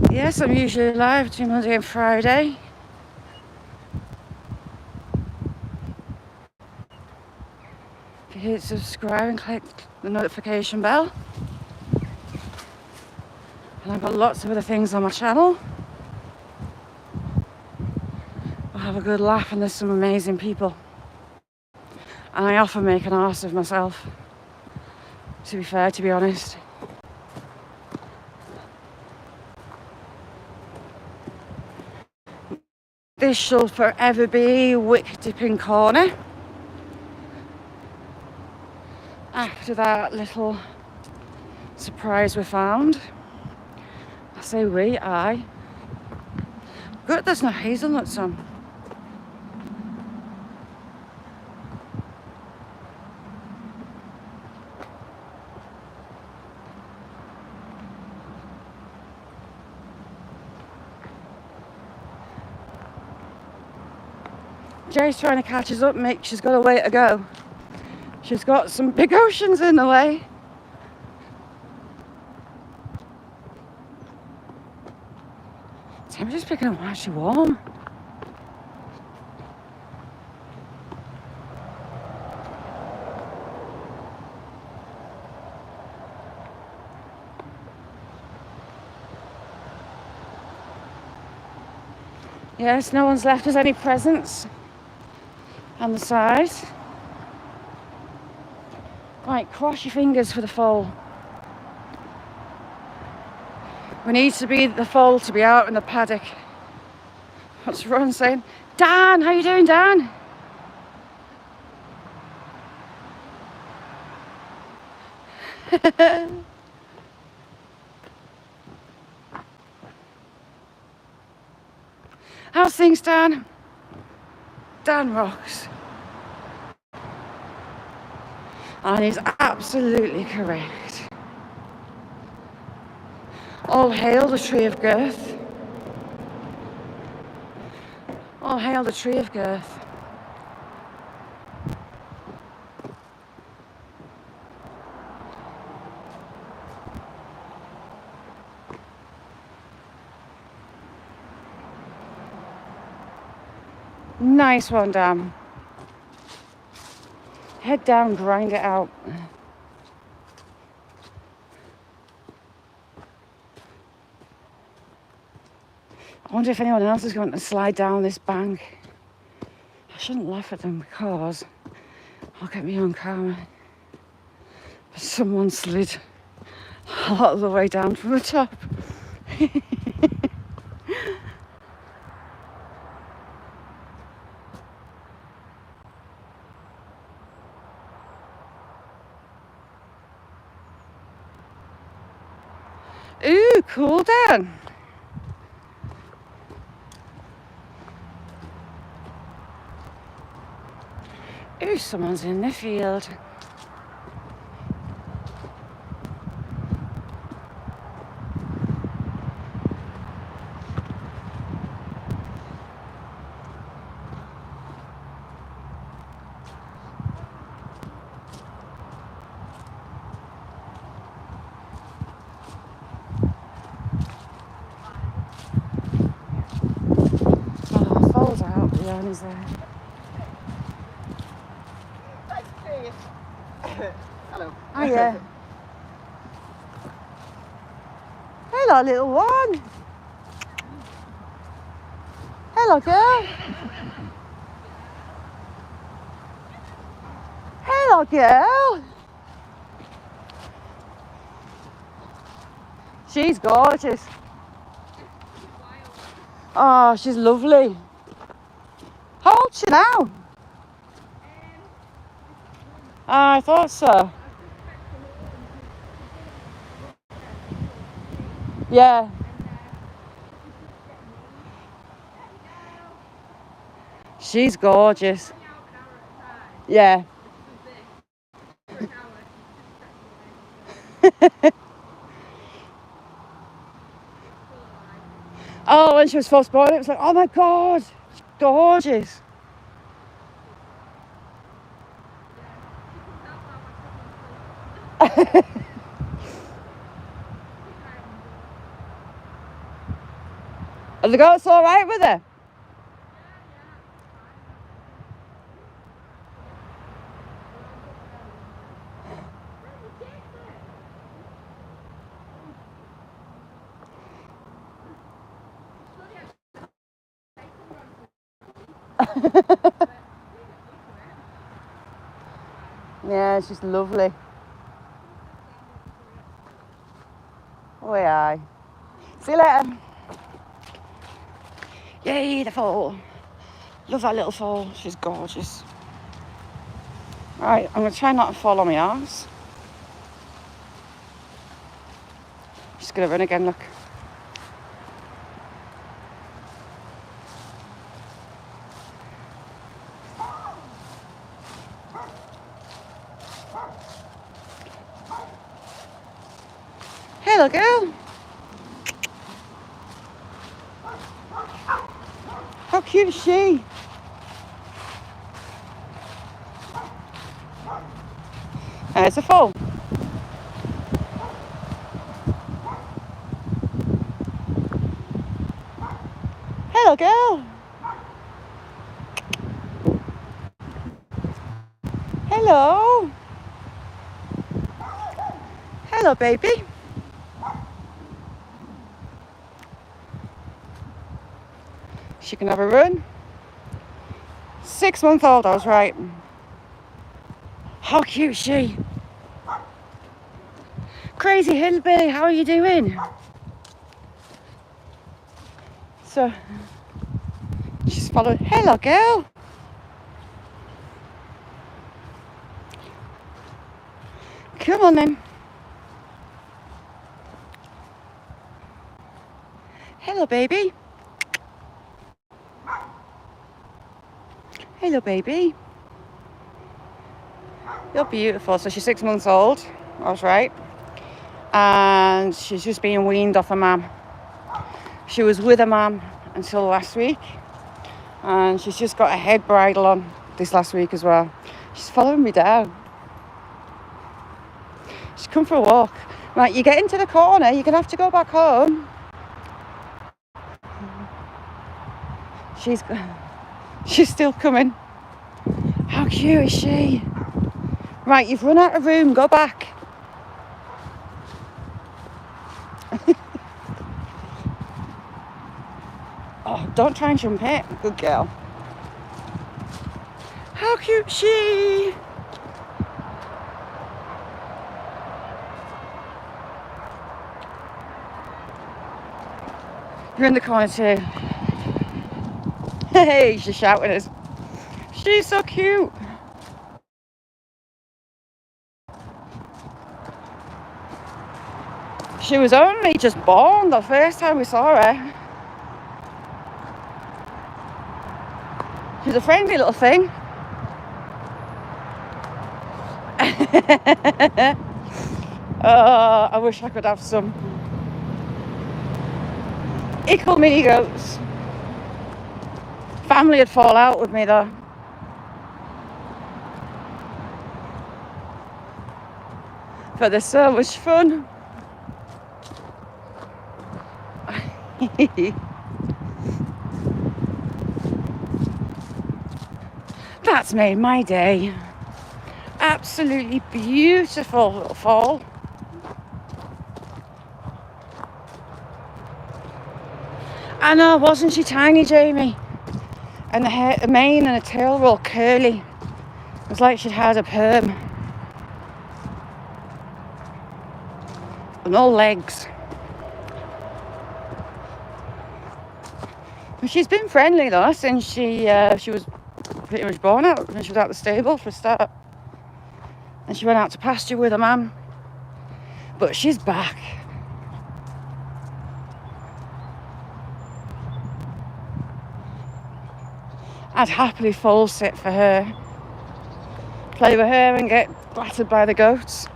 Yes, I'm usually live between Monday and Friday. If you hit subscribe and click the notification bell. And I've got lots of other things on my channel. I'll have a good laugh and there's some amazing people. And I often make an arse of myself, to be fair, to be honest. This shall forever be Wick Dipping Corner. After that little surprise we found. I say we, I. Good, there's no hazelnuts on. Jay's trying to catch us up, Mick. She's got a way to go. She's got some big oceans in the way. Temperature's picking up actually warm. Yes, no one's left us any presents on the side. Right, cross your fingers for the fall. We need to be the foal to be out in the paddock. What's Ron saying? Dan, how you doing, Dan? How's things, Dan? Dan rocks. And he's absolutely correct. All hail the tree of girth. All hail the tree of girth. Nice one, Dan. Head down, grind it out. I wonder if anyone else is going to slide down this bank. I shouldn't laugh at them because I'll get my own karma. But someone slid a lot of the way down from the top. Ooh, cool, Dan. Ooh, someone's in the field. Oh, falls out, Leonie's there. Hello. Oh, yeah. Hello, little one. Hello, girl. Hello, girl. She's gorgeous. Oh, she's lovely. How old's she now? I thought so. Yeah. She's gorgeous. Yeah. Oh, when she was first born, it was like, oh my God, she's gorgeous. Have the goats all right with her? Yeah, she's lovely. Oh, yeah. See you later. Yay, the foal. Love that little foal. She's gorgeous. Right, I'm going to try not to fall on my arse. She's going to run again, look. Hello, girl. How cute is she? There's a foal. Hello, girl. Hello. Hello, baby. She can have a run. 6-month-old, I was right. How cute is she? Crazy hillbilly, how are you doing? So, she's following. Hello, girl. Come on then. Hello, baby. Hello, baby. You're beautiful. So she's 6 months old. I was right. And she's just being weaned off her mum. She was with her mum until last week. And she's just got a head bridle on this last week as well. She's following me down. She's come for a walk. Right, you get into the corner, you're going to have to go back home. She's still coming. How cute is she? Right, you've run out of room, go back. Oh, don't try and jump it. Good girl. How cute is she? You're in the corner too. Hey, she's shouting at us. She's so cute. She was only just born the first time we saw her. She's a friendly little thing. Oh, I wish I could have some equal mini goats. Family would fall out with me though. But they're so much fun. That's made my day. Absolutely beautiful little fall. I know, wasn't she tiny, Jamie? And the hair, the mane and the tail were all curly. It was like she'd had a perm. And all legs. But she's been friendly though since she was pretty much born out when she was out the stable for a start. And she went out to pasture with her mum. But she's back. I'd happily full sit for her. Play with her and get battered by the goats.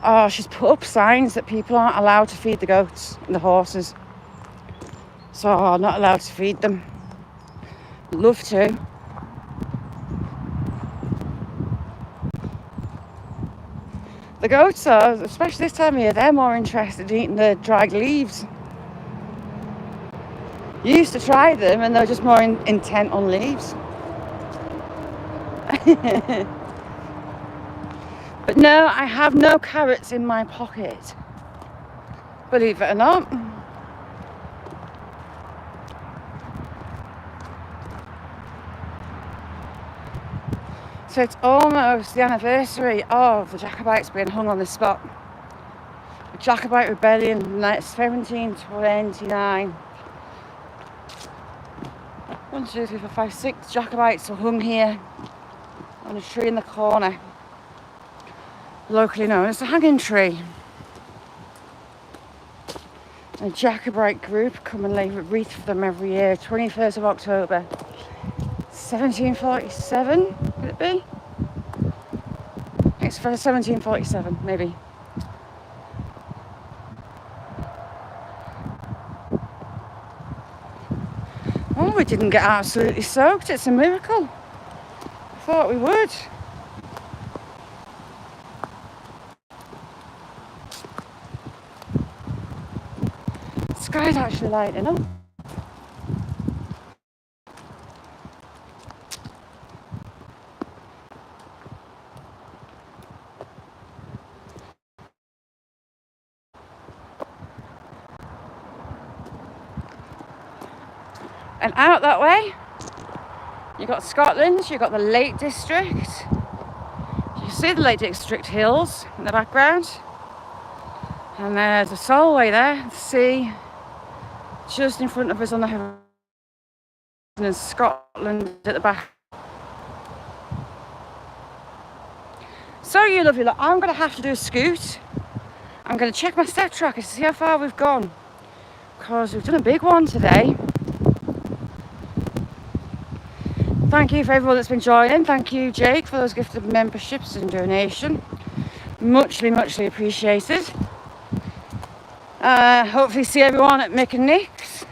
Oh, she's put up signs that people aren't allowed to feed the goats and the horses. So I'm not allowed to feed them. Love to. The goats are, especially this time of year, they're more interested in eating the dried leaves. You used to try them and they're just more intent on leaves. But no, I have no carrots in my pocket. Believe it or not. So it's almost the anniversary of the Jacobites being hung on this spot. The Jacobite rebellion in 1729. 1, 2, 3, 4, 5, 6 Jacobites were hung here on a tree in the corner, locally known as the hanging tree. A Jacobite group come and lay a wreath for them every year, 21st of October, 1747, could it be? It's for 1747, maybe. Oh, we didn't get absolutely soaked, it's a miracle. I thought we would. The sky's actually lighting up. And out that way, you've got Scotland, you've got the Lake District. You can see the Lake District hills in the background. And there's a Solway there, the sea, just in front of us on the horizon, and Scotland at the back. So you lovely lot, I'm going to have to do a scoot. I'm going to check my step tracker to see how far we've gone, because we've done a big one today. Thank you for everyone that's been joining. Thank you, Jake, for those gifted memberships and donation. Muchly appreciated. Hopefully see everyone at Mick and Nick's.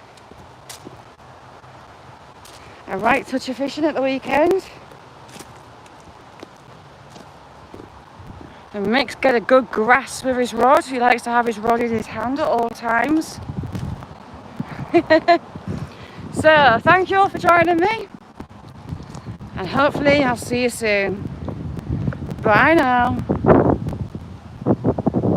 A right touch of fishing at the weekend. And Mick's get a good grasp of his rod. He likes to have his rod in his hand at all times. So, thank you all for joining me. And hopefully I'll see you soon. Bye now.